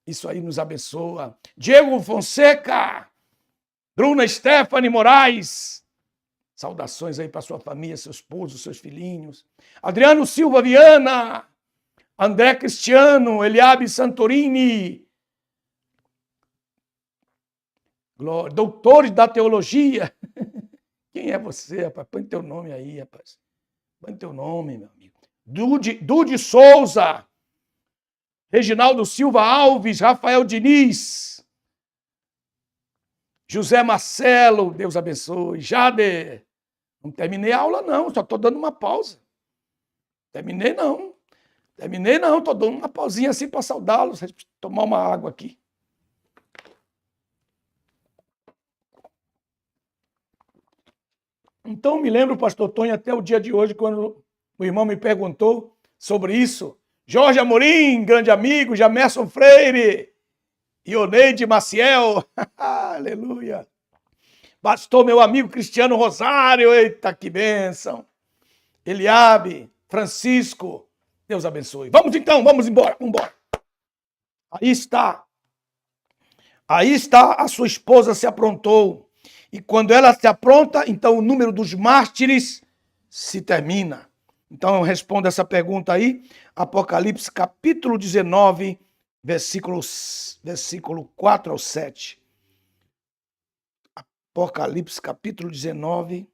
Isso aí nos abençoa. Diego Fonseca, Bruna Stephanie Moraes. Saudações aí para sua família, seu esposo, seus filhinhos. Adriano Silva Viana, André Cristiano, Eliabe Santorini. Glória. Doutores da teologia. Quem é você, rapaz? Põe teu nome aí, rapaz. Põe teu nome, meu amigo. Dude Souza, Reginaldo Silva Alves, Rafael Diniz, José Marcelo, Deus abençoe, Jader. Não terminei a aula não, só estou dando uma pausa. Terminei não, estou dando uma pausinha assim para saudá-los, tomar uma água aqui. Então me lembro, pastor Tonho, até o dia de hoje, quando o irmão me perguntou sobre isso. Jorge Amorim, grande amigo, Jamerson Freire, Ioneide Maciel, aleluia. Pastor, meu amigo Cristiano Rosário, eita, que bênção. Eliabe, Francisco, Deus abençoe. Vamos então, vamos embora, vamos embora. Aí está, a sua esposa se aprontou. E quando ela se apronta, então o número dos mártires se termina. Então eu respondo essa pergunta aí, Apocalipse capítulo 19, versículo 4 ao 7. Apocalipse capítulo 19,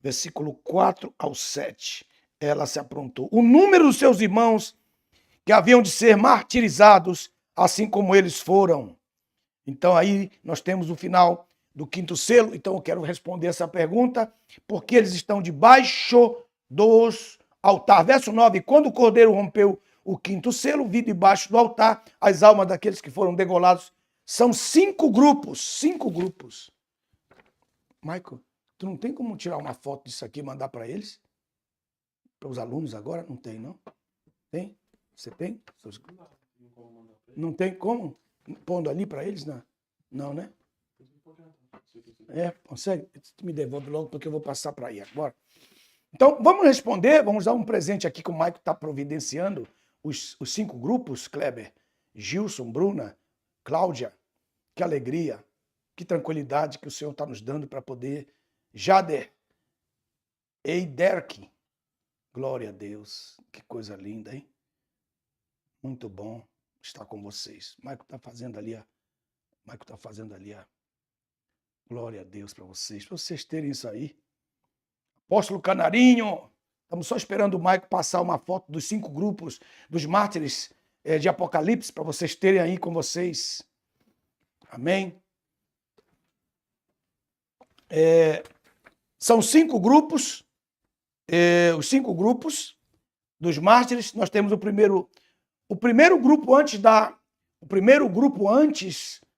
versículo 4 ao 7. Ela se aprontou. O número dos seus irmãos que haviam de ser martirizados, assim como eles foram. Então aí nós temos o final do quinto selo. Então eu quero responder essa pergunta, porque eles estão debaixo dos altares. Verso 9, quando o cordeiro rompeu o quinto selo, vi debaixo do altar as almas daqueles que foram degolados. São 5 grupos, 5 grupos. Michael, tu não tem como tirar uma foto disso aqui e mandar para eles? Para os alunos agora? Não tem, não? Tem? Você tem? Não tem como? Pondo ali para eles? Não, não, né? Consegue? Tu me devolve logo, porque eu vou passar para aí agora. Então, vamos responder, vamos dar um presente aqui que o Maico está providenciando, os 5 grupos, Kleber, Gilson, Bruna, Cláudia. Que alegria, que tranquilidade que o Senhor está nos dando para poder. Jader, Eiderk, glória a Deus, que coisa linda, hein? Muito bom estar com vocês. O Maico está fazendo ali, glória a Deus para vocês terem isso aí. Apóstolo Canarinho, estamos só esperando o Maico passar uma foto dos 5 grupos dos mártires de Apocalipse, para vocês terem aí com vocês. Amém? São 5 grupos, os 5 grupos dos mártires. Nós temos o primeiro grupo antes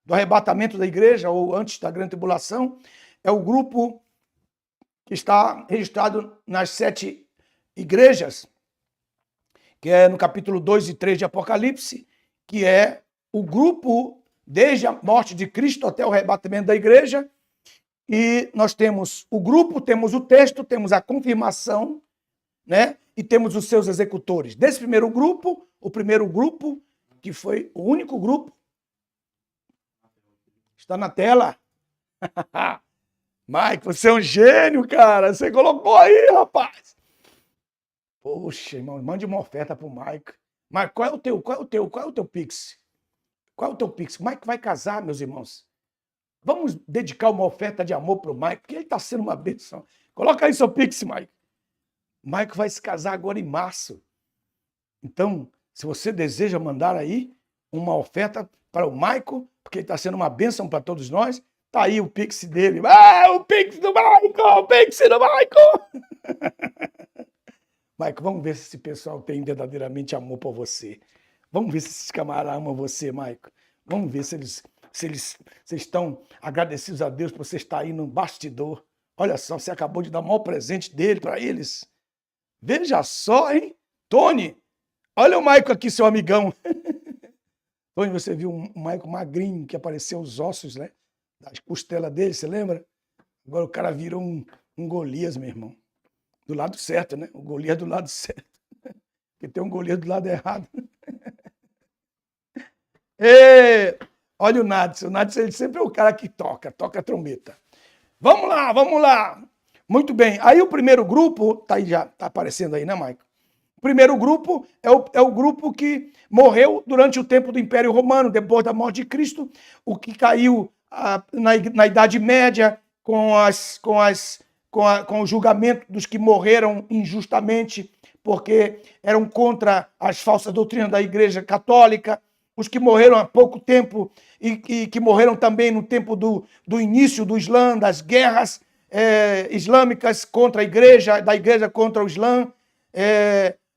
do arrebatamento da igreja, ou antes da grande tribulação, é o grupo que está registrado nas 7 igrejas, que é no capítulo 2 e 3 de Apocalipse, que é o grupo desde a morte de Cristo até o arrebatamento da igreja. E nós temos o grupo, temos o texto, temos a confirmação, né? E temos os seus executores. Desse primeiro grupo, o primeiro grupo, que foi o único grupo, está na tela. Mike, você é um gênio, cara. Você colocou aí, rapaz. Poxa, irmão, mande uma oferta pro Mike. Mike, qual é o teu Pix? Qual é o teu Pix? O Mike vai casar, meus irmãos. Vamos dedicar uma oferta de amor pro Mike, porque ele está sendo uma bênção. Coloca aí seu Pix, Mike. Mike vai se casar agora em março. Então, se você deseja mandar aí uma oferta para o Maico, porque ele está sendo uma bênção para todos nós, tá aí o Pix dele. Ah, o Pix do Maico! O Pix do Maico! Maico, vamos ver se esse pessoal tem verdadeiramente amor por você. Vamos ver se esses camaradas amam você, Maico. Vamos ver se eles estão agradecidos a Deus por você estar aí no bastidor. Olha só, você acabou de dar o maior presente dele para eles. Veja só, hein? Tony, olha o Maico aqui, seu amigão. Tony, você viu um Maico magrinho que apareceu os ossos, né? Das costelas dele, você lembra? Agora o cara virou um Golias, meu irmão. Do lado certo, né? O Golias do lado certo. Porque tem um Golias do lado errado. E, olha o Nadson. O Nadson, ele sempre é o cara que toca a trombeta. Vamos lá, vamos lá. Muito bem. Aí o primeiro grupo, tá aí já, tá aparecendo aí, né, Maico? O primeiro grupo é o grupo que morreu durante o tempo do Império Romano, depois da morte de Cristo, o que caiu na Idade Média com o julgamento dos que morreram injustamente, porque eram contra as falsas doutrinas da Igreja Católica, os que morreram há pouco tempo e que morreram também no tempo do início do Islã, das guerras islâmicas contra a Igreja, da Igreja contra o Islã,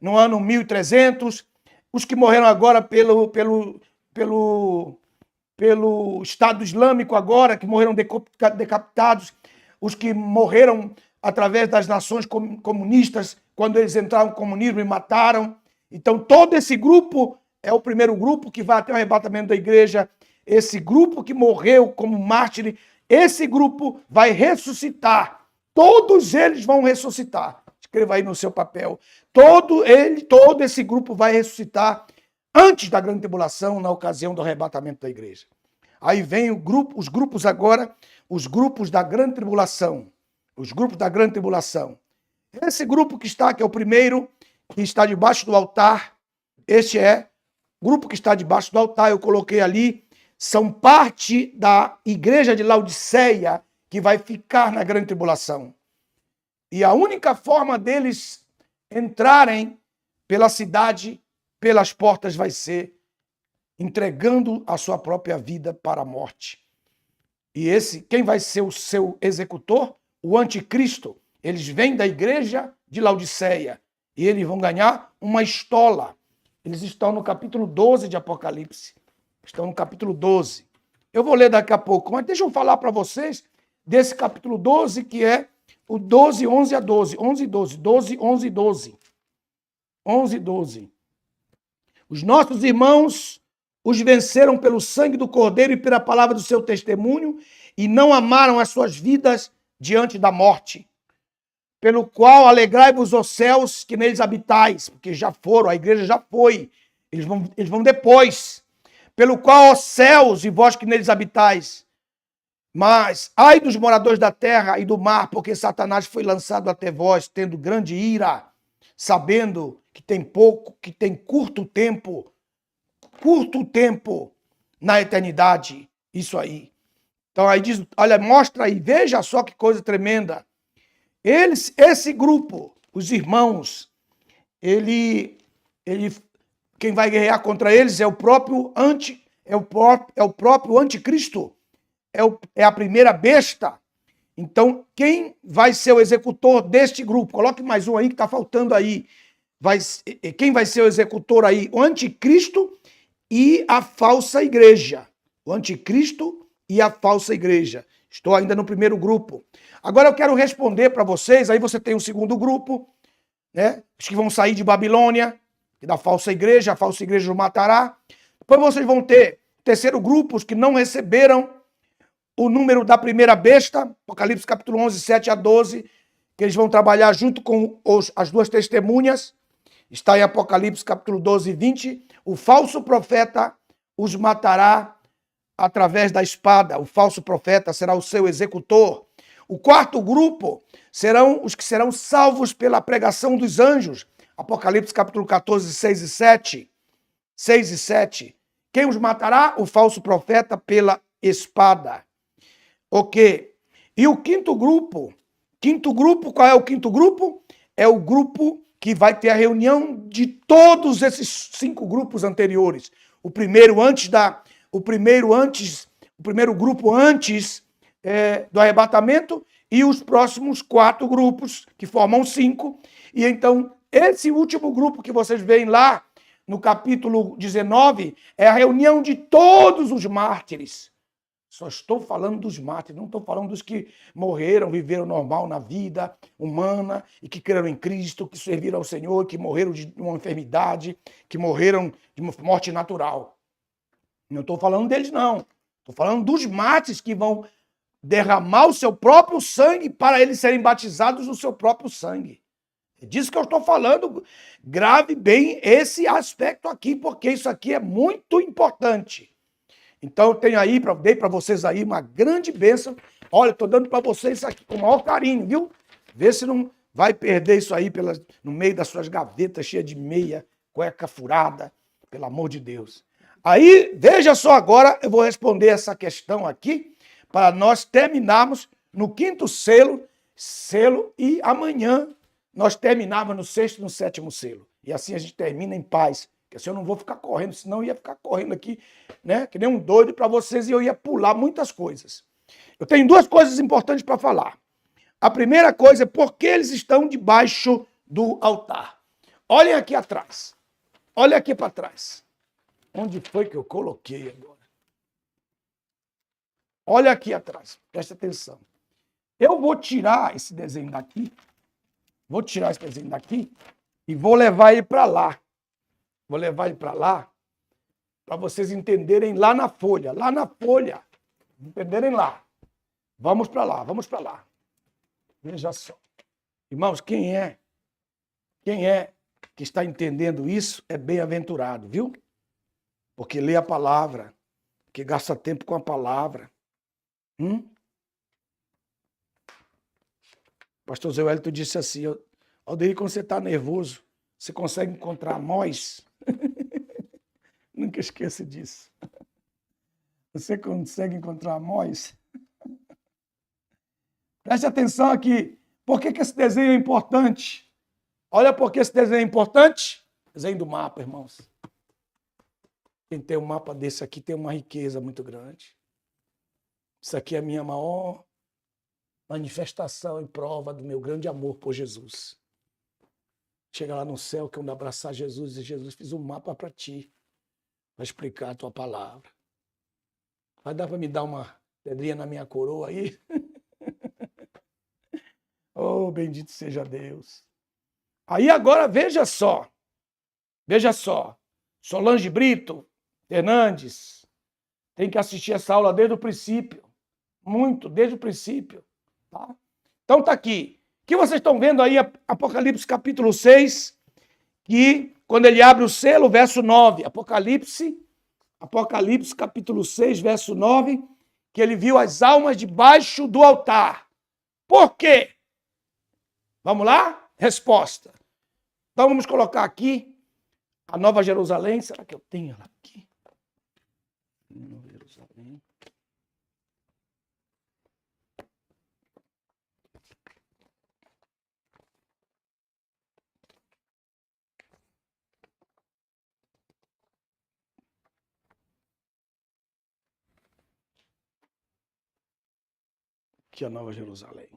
no ano 1300, os que morreram agora pelo Estado Islâmico agora, que morreram decapitados, os que morreram através das nações comunistas, quando eles entraram no comunismo e mataram. Então, todo esse grupo é o primeiro grupo que vai até o arrebatamento da igreja. Esse grupo que morreu como mártir, esse grupo vai ressuscitar. Todos eles vão ressuscitar. Escreva aí no seu papel. Todo esse grupo vai ressuscitar antes da grande tribulação, na ocasião do arrebatamento da igreja. Aí vem os grupos agora, os grupos da grande tribulação. Os grupos da grande tribulação. Esse grupo que é o primeiro, que está debaixo do altar, este é o grupo que está debaixo do altar, eu coloquei ali, são parte da igreja de Laodiceia que vai ficar na grande tribulação. E a única forma deles entrarem pela cidade, pelas portas, vai ser entregando a sua própria vida para a morte. E quem vai ser o seu executor? O anticristo. Eles vêm da igreja de Laodiceia e eles vão ganhar uma estola. Eles estão no capítulo 12 de Apocalipse. Estão no capítulo 12. Eu vou ler daqui a pouco, mas deixa eu falar para vocês desse capítulo 12, que é o 12, 11 a 12. 11 e 12. 12, 11 e 12. 11 e 12. Os nossos irmãos os venceram pelo sangue do Cordeiro e pela palavra do seu testemunho e não amaram as suas vidas diante da morte. Pelo qual alegrai-vos, os céus, que neles habitais, porque já foram, a igreja já foi, eles vão depois. Pelo qual, ó céus, e vós que neles habitais. Mas, ai dos moradores da terra e do mar, porque Satanás foi lançado até vós, tendo grande ira, sabendo que tem curto tempo na eternidade, isso aí. Então aí diz, olha, mostra aí, veja só que coisa tremenda. Esse grupo, os irmãos, quem vai guerrear contra eles é o próprio anticristo, é a primeira besta. Então, quem vai ser o executor deste grupo? Coloque mais um aí que está faltando aí. Quem vai ser o executor aí? O anticristo e a falsa igreja. O anticristo e a falsa igreja. Estou ainda no primeiro grupo. Agora eu quero responder para vocês, aí você tem um segundo grupo, né? Os que vão sair de Babilônia, da falsa igreja, a falsa igreja os matará. Depois vocês vão ter o terceiro grupo, os que não receberam o número da primeira besta, Apocalipse capítulo 11, 7 a 12, que eles vão trabalhar junto com as duas testemunhas. Está em Apocalipse capítulo 12, 20. O falso profeta os matará através da espada. O falso profeta será o seu executor. O quarto grupo serão os que serão salvos pela pregação dos anjos. Apocalipse capítulo 14, 6 e 7. 6 e 7. Quem os matará? O falso profeta pela espada. Ok. E o quinto grupo? Qual é o quinto grupo? É o grupo que vai ter a reunião de todos esses 5 grupos anteriores. O primeiro grupo antes do arrebatamento e os próximos 4 grupos, que formam 5. E então, esse último grupo que vocês veem lá, no capítulo 19, é a reunião de todos os mártires. Só estou falando dos mártires, não estou falando dos que morreram, viveram normal na vida humana e que creram em Cristo, que serviram ao Senhor, que morreram de uma enfermidade, que morreram de uma morte natural. Não estou falando deles, não. Estou falando dos mártires que vão derramar o seu próprio sangue para eles serem batizados no seu próprio sangue. É disso que eu estou falando. Grave bem esse aspecto aqui, porque isso aqui é muito importante. Então, eu tenho aí, dei para vocês aí uma grande bênção. Olha, estou dando para vocês isso aqui com o maior carinho, viu? Vê se não vai perder isso aí no meio das suas gavetas cheias de meia, cueca furada, pelo amor de Deus. Aí, veja só agora, eu vou responder essa questão aqui, para nós terminarmos no 5º selo, e amanhã nós terminamos no 6º e no 7º selo. E assim a gente termina em paz. Porque assim eu não vou ficar correndo, senão eu ia ficar correndo aqui, né? Que nem um doido para vocês e eu ia pular muitas coisas. Eu tenho 2 coisas importantes para falar. A primeira coisa é por que eles estão debaixo do altar. Olhem aqui atrás. Olha aqui para trás. Onde foi que eu coloquei agora? Olha aqui atrás. Presta atenção. Eu vou tirar esse desenho daqui. Vou tirar esse desenho daqui e vou levar ele para lá. Vou levar ele para lá, para vocês entenderem lá na folha. Lá na folha. Entenderem lá. Vamos para lá, vamos para lá. Veja só. Irmãos, quem é que está entendendo isso é bem-aventurado, viu? Porque lê a palavra, que gasta tempo com a palavra. Pastor Zé Wellington disse assim, Aldeir, quando você está nervoso, você consegue encontrar nós? Nunca esqueça disso. Você consegue encontrar nós? Preste atenção aqui. Por que esse desenho é importante? Olha por que esse desenho é importante. Desenho do mapa, irmãos. Quem tem um mapa desse aqui tem uma riqueza muito grande. Isso aqui é a minha maior manifestação e prova do meu grande amor por Jesus. Chega lá no céu, que eu vou abraçar Jesus e Jesus, fiz um mapa para ti, para explicar a tua palavra. Vai dar para me dar uma pedrinha na minha coroa aí? Oh, bendito seja Deus. Aí agora, veja só. Solange Brito Fernandes tem que assistir essa aula desde o princípio. Muito, desde o princípio. Tá? Então tá aqui. O que vocês estão vendo aí, Apocalipse capítulo 6, que quando ele abre o selo, verso 9. Apocalipse capítulo 6, verso 9, que ele viu as almas debaixo do altar. Por quê? Vamos lá? Resposta. Então vamos colocar aqui a Nova Jerusalém. Será que eu tenho ela aqui? Nova Jerusalém. Aqui a Nova Jerusalém.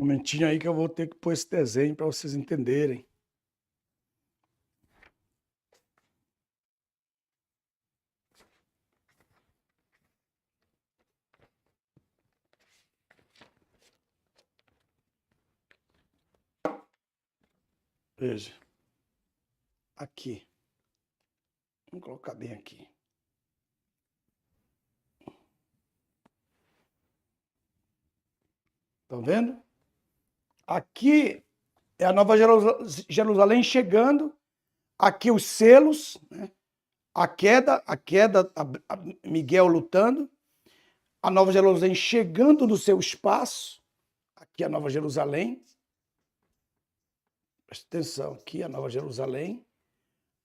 Um momentinho aí que eu vou ter que pôr esse desenho para vocês entenderem. Veja. Aqui. Vamos colocar bem aqui. Estão vendo? Aqui é a Nova Jerusalém chegando. Aqui os selos, né? A queda, Miguel lutando. A Nova Jerusalém chegando no seu espaço. Aqui a Nova Jerusalém. Presta atenção, aqui a Nova Jerusalém.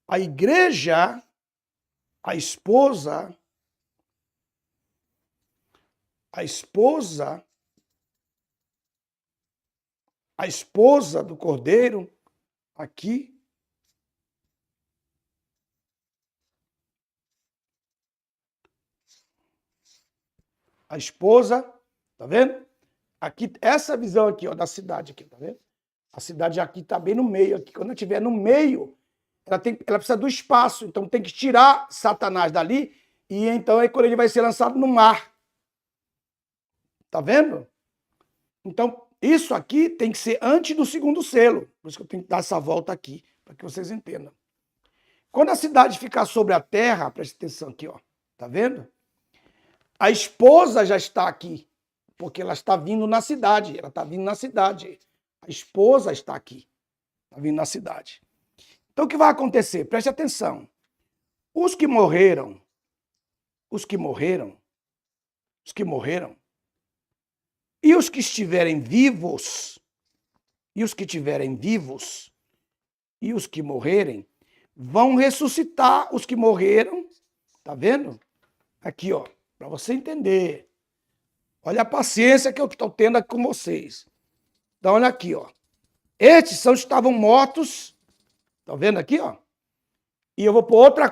A igreja, a esposa do Cordeiro, aqui. A esposa, tá vendo? Aqui, essa visão aqui, ó, da cidade aqui, tá vendo? A cidade aqui tá bem no meio, aqui. Quando ela estiver no meio, ela precisa do espaço, então tem que tirar Satanás dali, e então é quando ele vai ser lançado no mar. Tá vendo? Então, isso aqui tem que ser antes do segundo selo. Por isso que eu tenho que dar essa volta aqui, para que vocês entendam. Quando a cidade ficar sobre a terra, presta atenção aqui, ó. Tá vendo? A esposa já está aqui, porque ela está vindo na cidade. Ela está vindo na cidade. A esposa está aqui. Está vindo na cidade. Então, o que vai acontecer? Preste atenção. Os que morreram, e os que estiverem vivos, e os que morrerem, vão ressuscitar os que morreram. Tá vendo? Aqui, ó, para você entender. Olha a paciência que eu estou tendo aqui com vocês. Então, olha aqui, ó. Estes estavam mortos. Tá vendo aqui, ó? E eu vou pôr outra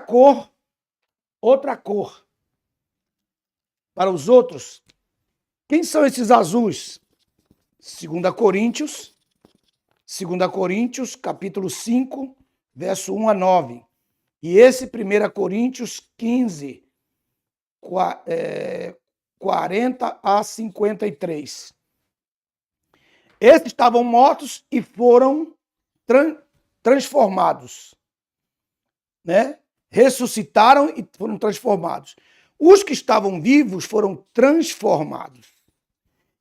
cor. Para os outros. Quem são esses azuis? 2 Coríntios, capítulo 5, verso 1 a 9. E esse 1 Coríntios 15, 40 a 53. Esses estavam mortos e foram transformados, né? Ressuscitaram e foram transformados. Os que estavam vivos foram transformados.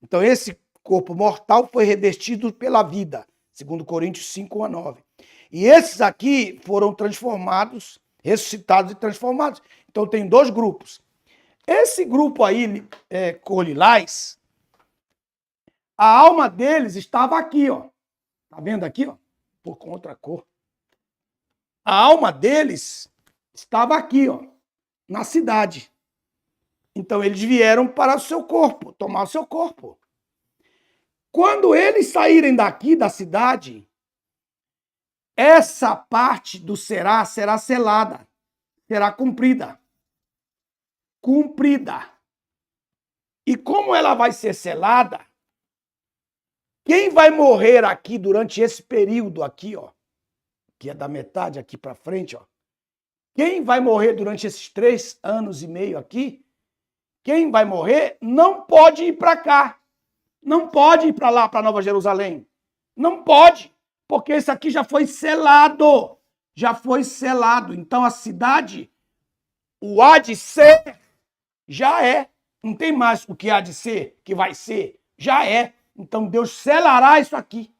Então, esse corpo mortal foi revestido pela vida, 2 Coríntios 5, 1 a 9. E esses aqui foram transformados, ressuscitados e transformados. Então, tem dois grupos. Esse grupo aí, cor lilás, a alma deles estava aqui, ó. Tá vendo aqui, ó? Por com outra cor. A alma deles estava aqui, ó, na cidade. Então, eles vieram para o seu corpo, tomar o seu corpo. Quando eles saírem daqui da cidade, essa parte do será selada, será cumprida. E como ela vai ser selada, quem vai morrer aqui durante esse período aqui, ó, que é da metade aqui para frente, ó, quem vai morrer durante esses 3 anos e meio aqui, quem vai morrer não pode ir para cá. Não pode ir para lá, para Nova Jerusalém. Não pode, porque isso aqui já foi selado. Já foi selado. Então a cidade, o há de ser, já é. Não tem mais o que há de ser, que vai ser. Já é. Então Deus selará isso aqui.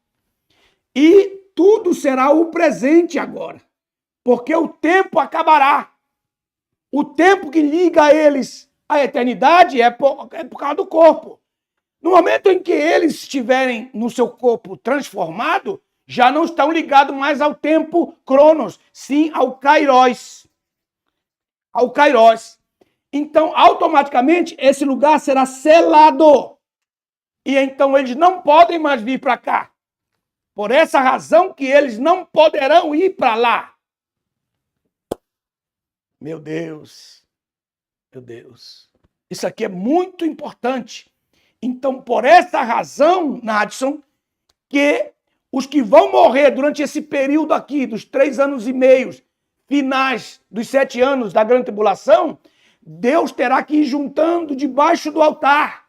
E tudo será o presente agora. Porque o tempo acabará. O tempo que liga eles à eternidade é por causa do corpo. No momento em que eles estiverem no seu corpo transformado, já não estão ligados mais ao tempo Cronos, sim ao Kairos. Ao Kairos. Então, automaticamente, esse lugar será selado. E então eles não podem mais vir para cá. Por essa razão que eles não poderão ir para lá. Meu Deus. Isso aqui é muito importante. Então, por essa razão, Nadson, que os que vão morrer durante esse período aqui, dos 3 anos e meio, finais dos 7 anos da grande tribulação, Deus terá que ir juntando debaixo do altar.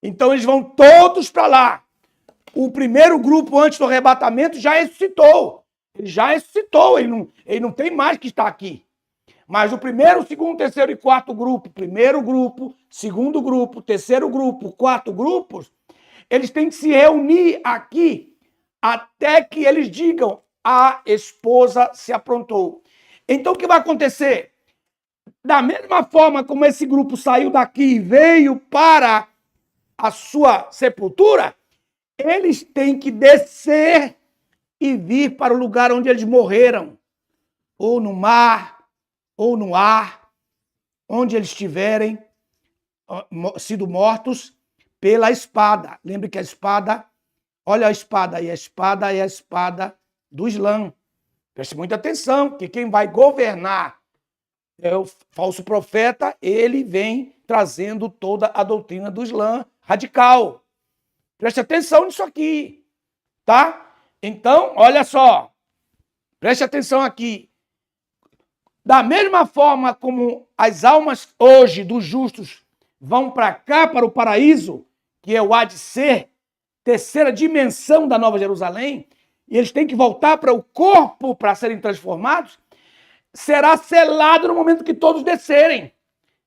Então eles vão todos para lá. O primeiro grupo antes do arrebatamento já ressuscitou. Ele já ressuscitou, ele não tem mais que estar aqui. Mas o primeiro, segundo, terceiro e quarto grupo, primeiro grupo, segundo grupo, terceiro grupo, quarto grupos, eles têm que se reunir aqui até que eles digam: a esposa se aprontou. Então o que vai acontecer? Da mesma forma como esse grupo saiu daqui e veio para a sua sepultura, eles têm que descer e vir para o lugar onde eles morreram, ou no mar, ou no ar, onde eles tiverem sido mortos pela espada. Lembre que a espada, olha a espada aí, a espada é a espada do Islã. Preste muita atenção, que quem vai governar é o falso profeta, ele vem trazendo toda a doutrina do Islã radical. Preste atenção nisso aqui, tá? Então, olha só, preste atenção aqui. Da mesma forma como as almas hoje dos justos vão para cá, para o paraíso, que é o há de ser, terceira dimensão da Nova Jerusalém, e eles têm que voltar para o corpo para serem transformados, será selado no momento que todos descerem.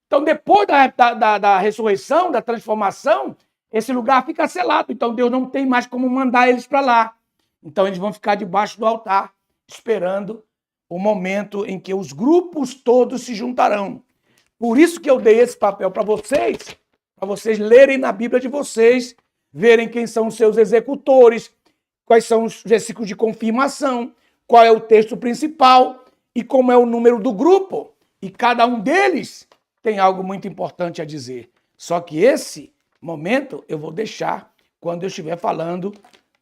Então, depois da ressurreição, da transformação, esse lugar fica selado. Então, Deus não tem mais como mandar eles para lá. Então, eles vão ficar debaixo do altar, esperando o momento em que os grupos todos se juntarão. Por isso que eu dei esse papel para vocês lerem na Bíblia de vocês, verem quem são os seus executores, quais são os versículos de confirmação, qual é o texto principal e como é o número do grupo. E cada um deles tem algo muito importante a dizer. Só que esse momento eu vou deixar quando eu estiver falando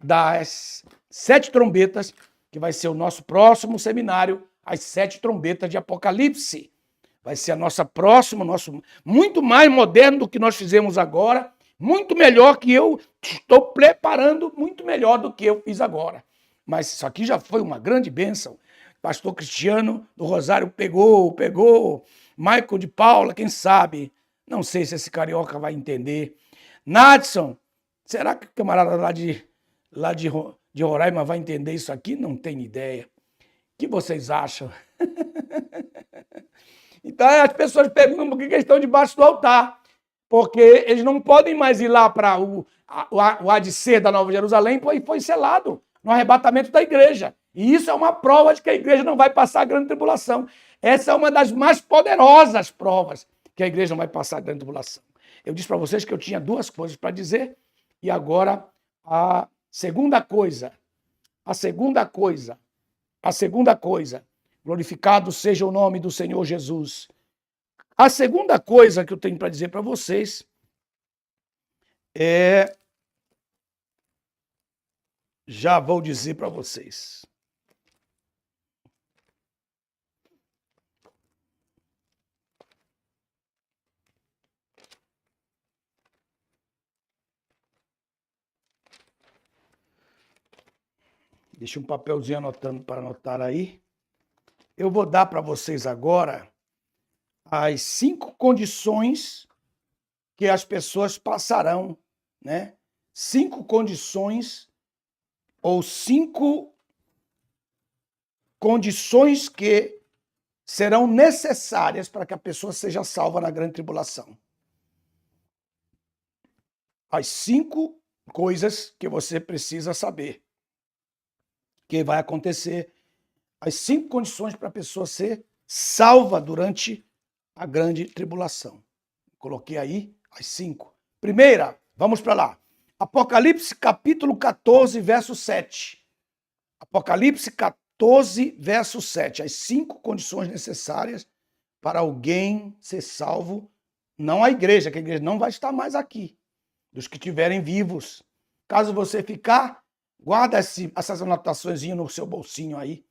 das 7 trombetas, que vai ser o nosso próximo seminário, as 7 trombetas de Apocalipse. Vai ser a nossa próxima, muito mais moderno do que nós fizemos agora, muito melhor que eu estou preparando, muito melhor do que eu fiz agora. Mas isso aqui já foi uma grande bênção. Pastor Cristiano do Rosário pegou. Michael de Paula, quem sabe? Não sei se esse carioca vai entender. Nadson, será que o camarada lá de Roraima vai entender isso aqui? Não tenho ideia. O que vocês acham? Então as pessoas perguntam por que eles estão debaixo do altar. Porque eles não podem mais ir lá para o há de ser da Nova Jerusalém, pois foi selado no arrebatamento da igreja. E isso é uma prova de que a igreja não vai passar a grande tribulação. Essa é uma das mais poderosas provas que a igreja não vai passar a grande tribulação. Eu disse para vocês que eu tinha 2 coisas para dizer, e agora a segunda coisa, glorificado seja o nome do Senhor Jesus. A segunda coisa que eu tenho para dizer para vocês é... Já vou dizer para vocês. Deixa um papelzinho anotando para anotar aí. Eu vou dar para vocês agora as 5 condições que as pessoas passarão, né? 5 condições ou 5 condições que serão necessárias para que a pessoa seja salva na grande tribulação. As 5 coisas que você precisa saber que vai acontecer, as 5 condições para a pessoa ser salva durante a grande tribulação. Coloquei aí as 5. Primeira, vamos para lá. Apocalipse capítulo 14, verso 7. Apocalipse 14, verso 7. As 5 condições necessárias para alguém ser salvo, não a igreja, que a igreja não vai estar mais aqui, dos que estiverem vivos. Caso você ficar, guarda essas anotações no seu bolsinho aí.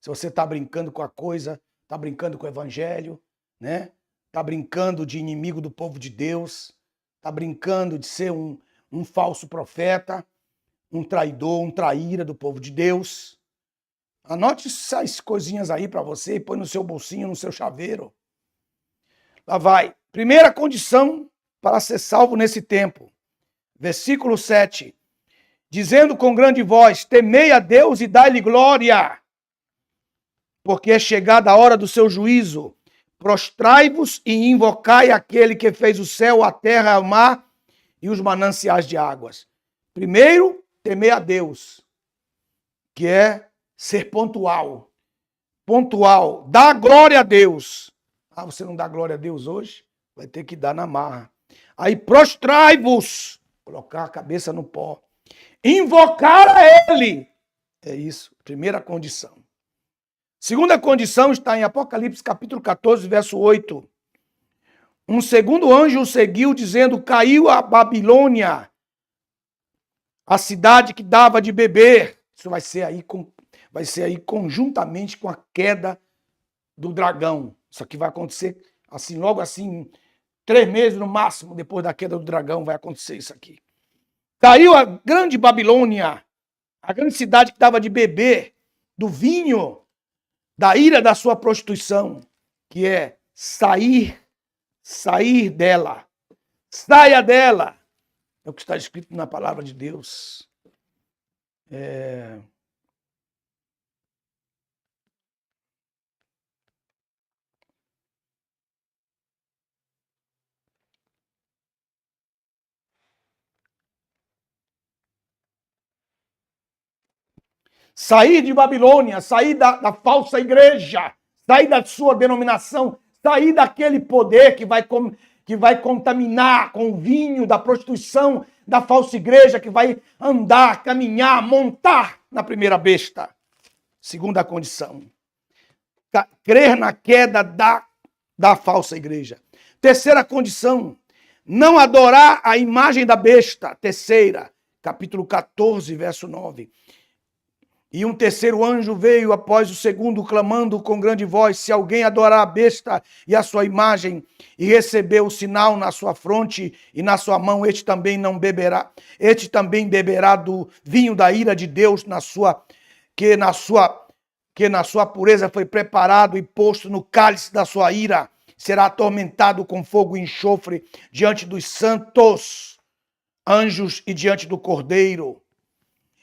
Se você está brincando com a coisa, está brincando com o evangelho, né? Está brincando de inimigo do povo de Deus, está brincando de ser um falso profeta, um traidor, um traíra do povo de Deus. Anote essas coisinhas aí para você e põe no seu bolsinho, no seu chaveiro. Lá vai. Primeira condição para ser salvo nesse tempo. Versículo 7. Dizendo com grande voz, temei a Deus e dai-lhe glória, porque é chegada a hora do seu juízo. Prostrai-vos e invocai aquele que fez o céu, a terra, o mar e os mananciais de águas. Primeiro, temer a Deus, que é ser pontual. Pontual. Dá glória a Deus. Ah, você não dá glória a Deus hoje? Vai ter que dar na marra. Aí, prostrai-vos. Colocar a cabeça no pó. Invocar a Ele. É isso. Primeira condição. Segunda condição está em Apocalipse capítulo 14, verso 8. Um segundo anjo o seguiu, dizendo, caiu a Babilônia, a cidade que dava de beber. Isso vai ser aí conjuntamente com a queda do dragão. Isso aqui vai acontecer assim, logo assim, 3 meses no máximo, depois da queda do dragão vai acontecer isso aqui. Caiu a grande Babilônia, a grande cidade que dava de beber do vinho, da ira da sua prostituição, que é sair dela. Saia dela. É o que está escrito na palavra de Deus. Sair de Babilônia, sair da falsa igreja, sair da sua denominação, sair daquele poder que vai contaminar com o vinho da prostituição, da falsa igreja, que vai andar, caminhar, montar na primeira besta. Segunda condição. Crer na queda da falsa igreja. Terceira condição. Não adorar a imagem da besta. Terceira, capítulo 14, verso 9. E um terceiro anjo veio após o segundo, clamando com grande voz, se alguém adorar a besta e a sua imagem, e receber o sinal na sua fronte e na sua mão, este também beberá do vinho da ira de Deus, que na sua pureza foi preparado e posto no cálice da sua ira, será atormentado com fogo e enxofre diante dos santos anjos e diante do Cordeiro.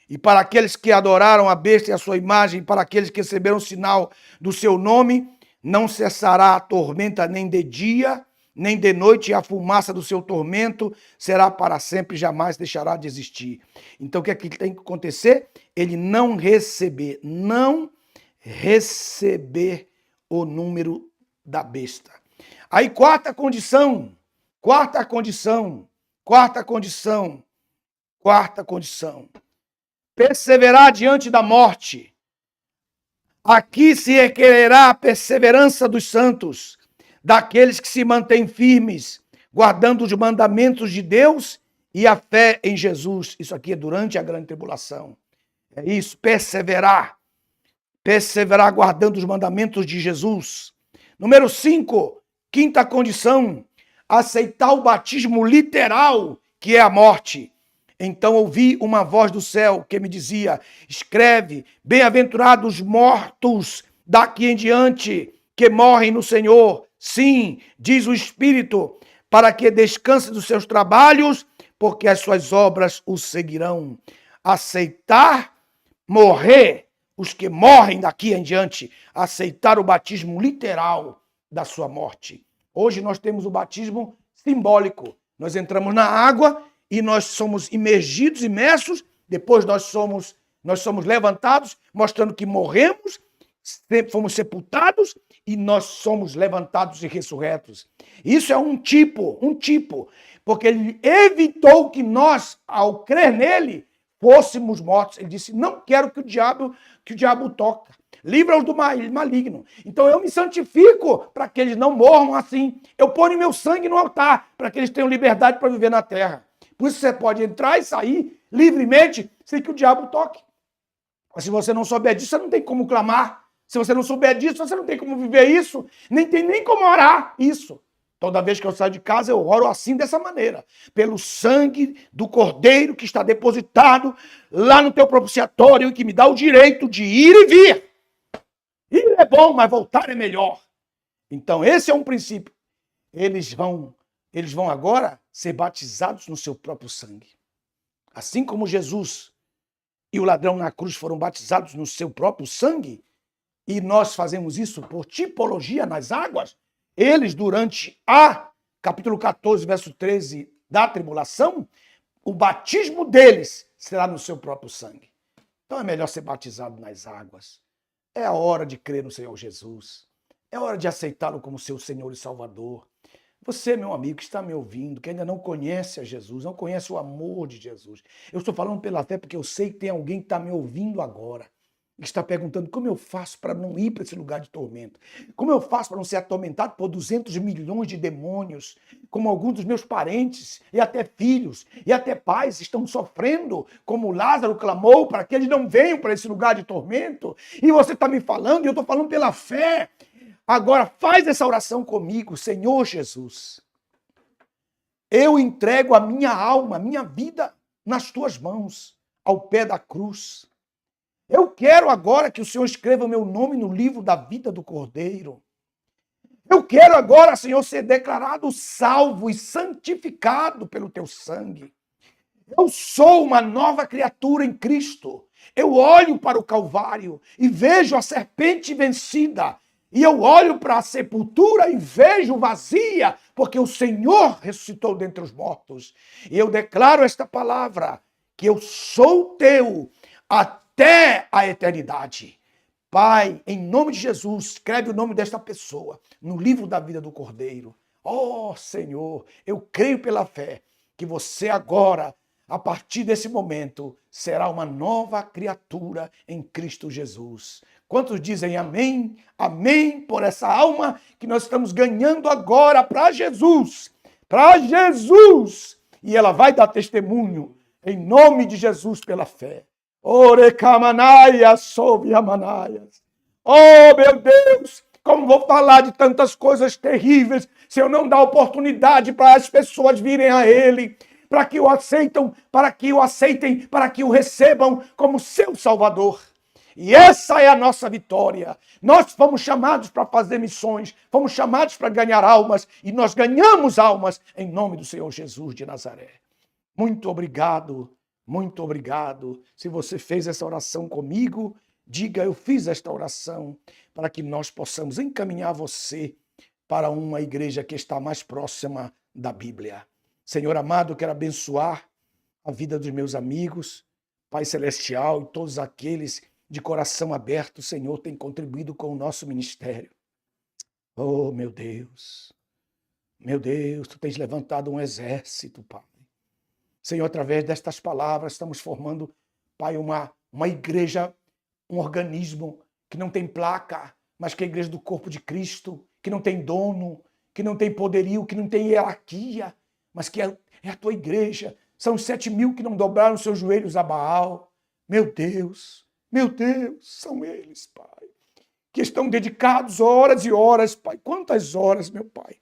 E para aqueles que adoraram a besta e a sua imagem, para aqueles que receberam o sinal do seu nome, não cessará a tormenta nem de dia, nem de noite, e a fumaça do seu tormento será para sempre, jamais deixará de existir. Então o que é que tem que acontecer? Ele não receber o número da besta. Aí quarta condição. Perseverar diante da morte. Aqui se requererá a perseverança dos santos, daqueles que se mantêm firmes, guardando os mandamentos de Deus e a fé em Jesus. Isso aqui é durante a grande tribulação. É isso, perseverar guardando os mandamentos de Jesus. Número 5, quinta condição, aceitar o batismo literal, que é a morte. Então ouvi uma voz do céu que me dizia, escreve, bem-aventurados mortos daqui em diante, que morrem no Senhor. Sim, diz o Espírito, para que descanse dos seus trabalhos, porque as suas obras o seguirão. Aceitar, morrer, os que morrem daqui em diante, aceitar o batismo literal da sua morte. Hoje nós temos o batismo simbólico. Nós entramos na água e nós somos imersos, depois nós somos levantados, mostrando que morremos, fomos sepultados e nós somos levantados e ressurretos. Isso é um tipo, porque ele evitou que nós, ao crer nele, fôssemos mortos. Ele disse, não quero que o diabo toque. Livra-os do maligno. Então eu me santifico para que eles não morram assim. Eu ponho meu sangue no altar para que eles tenham liberdade para viver na terra. Por isso você pode entrar e sair livremente sem que o diabo toque. Mas se você não souber disso, você não tem como clamar. Se você não souber disso, você não tem como viver isso. Nem tem nem como orar isso. Toda vez que eu saio de casa, eu oro assim, dessa maneira. Pelo sangue do Cordeiro que está depositado lá no teu propiciatório e que me dá o direito de ir e vir. Ir é bom, mas voltar é melhor. Então, esse é um princípio. Eles vão agora ser batizados no seu próprio sangue. Assim como Jesus e o ladrão na cruz foram batizados no seu próprio sangue, e nós fazemos isso por tipologia nas águas, eles, durante capítulo 14, verso 13 da tribulação, o batismo deles será no seu próprio sangue. Então é melhor ser batizado nas águas. É a hora de crer no Senhor Jesus. É hora de aceitá-lo como seu Senhor e Salvador. Você, meu amigo, que está me ouvindo, que ainda não conhece a Jesus, não conhece o amor de Jesus. Eu estou falando pela fé porque eu sei que tem alguém que está me ouvindo agora e está perguntando como eu faço para não ir para esse lugar de tormento. Como eu faço para não ser atormentado por 200 milhões de demônios, como alguns dos meus parentes e até filhos e até pais estão sofrendo, como Lázaro clamou para que eles não venham para esse lugar de tormento. E você está me falando, e eu estou falando pela fé. Agora faz essa oração comigo, Senhor Jesus. Eu entrego a minha alma, a minha vida nas tuas mãos, ao pé da cruz. Eu quero agora que o Senhor escreva o meu nome no livro da vida do Cordeiro. Eu quero agora, Senhor, ser declarado salvo e santificado pelo teu sangue. Eu sou uma nova criatura em Cristo. Eu olho para o Calvário e vejo a serpente vencida. E eu olho para a sepultura e vejo vazia, porque o Senhor ressuscitou dentre os mortos. E eu declaro esta palavra, que eu sou teu até a eternidade. Pai, em nome de Jesus, escreve o nome desta pessoa no livro da vida do Cordeiro. Oh, Senhor, eu creio pela fé que você agora, a partir desse momento, será uma nova criatura em Cristo Jesus. Quantos dizem amém? Amém por essa alma que nós estamos ganhando agora para Jesus. Para Jesus. E ela vai dar testemunho em nome de Jesus pela fé. Orecamanaias, soviamanaias. Oh, meu Deus, como vou falar de tantas coisas terríveis se eu não dar oportunidade para as pessoas virem a Ele, para que o aceitem, para que o recebam como seu Salvador. E essa é a nossa vitória. Nós fomos chamados para fazer missões, fomos chamados para ganhar almas, e nós ganhamos almas em nome do Senhor Jesus de Nazaré. Muito obrigado, muito obrigado. Se você fez essa oração comigo, diga: eu fiz esta oração, para que nós possamos encaminhar você para uma igreja que está mais próxima da Bíblia. Senhor amado, eu quero abençoar a vida dos meus amigos, Pai Celestial, e todos aqueles de coração aberto, Senhor, tem contribuído com o nosso ministério. Oh, meu Deus, Tu tens levantado um exército, Pai. Senhor, através destas palavras, estamos formando, Pai, uma igreja, um organismo que não tem placa, mas que é a igreja do corpo de Cristo, que não tem dono, que não tem poderio, que não tem hierarquia, mas que é a tua igreja. São os 7.000 que não dobraram seus joelhos a Baal. Meu Deus, são eles, Pai, que estão dedicados horas e horas, Pai. Quantas horas, meu Pai?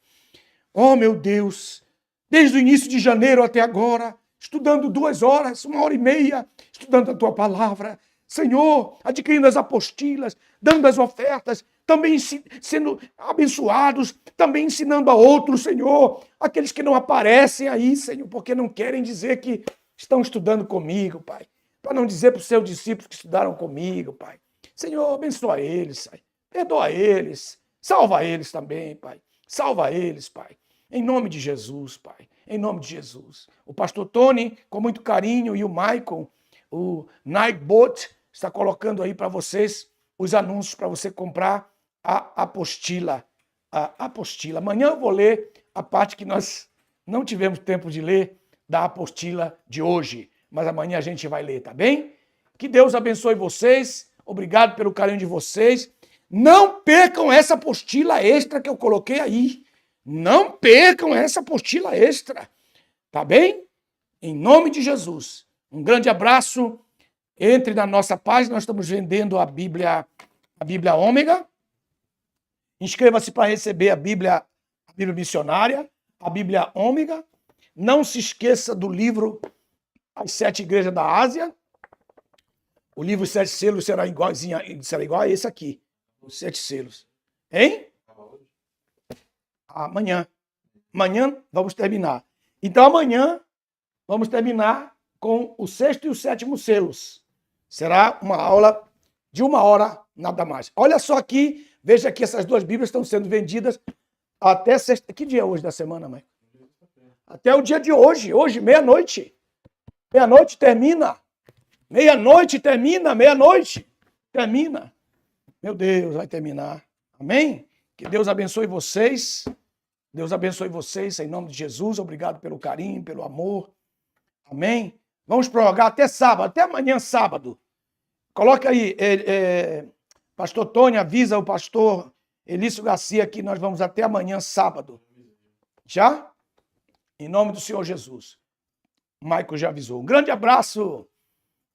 Oh, meu Deus, desde o início de janeiro até agora, estudando 2 horas, 1h30, estudando a Tua palavra. Senhor, adquirindo as apostilas, dando as ofertas, também sendo abençoados, também ensinando a outros, Senhor, aqueles que não aparecem aí, Senhor, porque não querem dizer que estão estudando comigo, Pai. Para não dizer para os seus discípulos que estudaram comigo, Pai. Senhor, abençoa eles, Pai. Perdoa eles. Salva eles também, Pai. Salva eles, Pai. Em nome de Jesus, Pai. Em nome de Jesus. O pastor Tony, com muito carinho, e o Michael, o Nightbot, está colocando aí para vocês os anúncios para você comprar a apostila. A apostila. Amanhã eu vou ler a parte que nós não tivemos tempo de ler da apostila de hoje. Mas amanhã a gente vai ler, tá bem? Que Deus abençoe vocês. Obrigado pelo carinho de vocês. Não percam essa apostila extra que eu coloquei aí. Não percam essa apostila extra. Tá bem? Em nome de Jesus. Um grande abraço. Entre na nossa página, nós estamos vendendo a Bíblia Ômega. Inscreva-se para receber a Bíblia a Bíblia Missionária, a Bíblia Ômega. Não se esqueça do livro As 7 Igrejas da Ásia. O livro 7 Selos será igual a esse aqui. Os 7 selos. Hein? Amanhã. Amanhã vamos terminar. Então amanhã vamos terminar com o 6º e o 7º selos. Será uma aula de 1 hora, nada mais. Olha só aqui, veja que essas 2 Bíblias estão sendo vendidas até sexta. Que dia é hoje da semana, mãe? Até o dia de hoje. Hoje, meia-noite. Meia-noite termina. Meia-noite termina. Meia-noite termina. Meu Deus, vai terminar. Amém? Que Deus abençoe vocês. Deus abençoe vocês, em nome de Jesus. Obrigado pelo carinho, pelo amor. Amém? Vamos prorrogar até sábado, até amanhã, sábado. Coloca aí, pastor Tony, avisa o pastor Elício Garcia que nós vamos até amanhã, sábado. Já? Em nome do Senhor Jesus. Maico já avisou. Um grande abraço.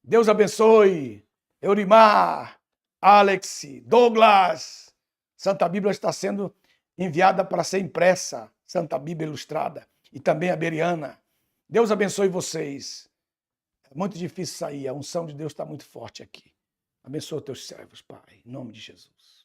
Deus abençoe. Eurimar, Alex, Douglas. Santa Bíblia está sendo enviada para ser impressa. Santa Bíblia Ilustrada. E também a Beriana. Deus abençoe vocês. É muito difícil sair. A unção de Deus está muito forte aqui. Abençoa teus servos, Pai. Em nome de Jesus.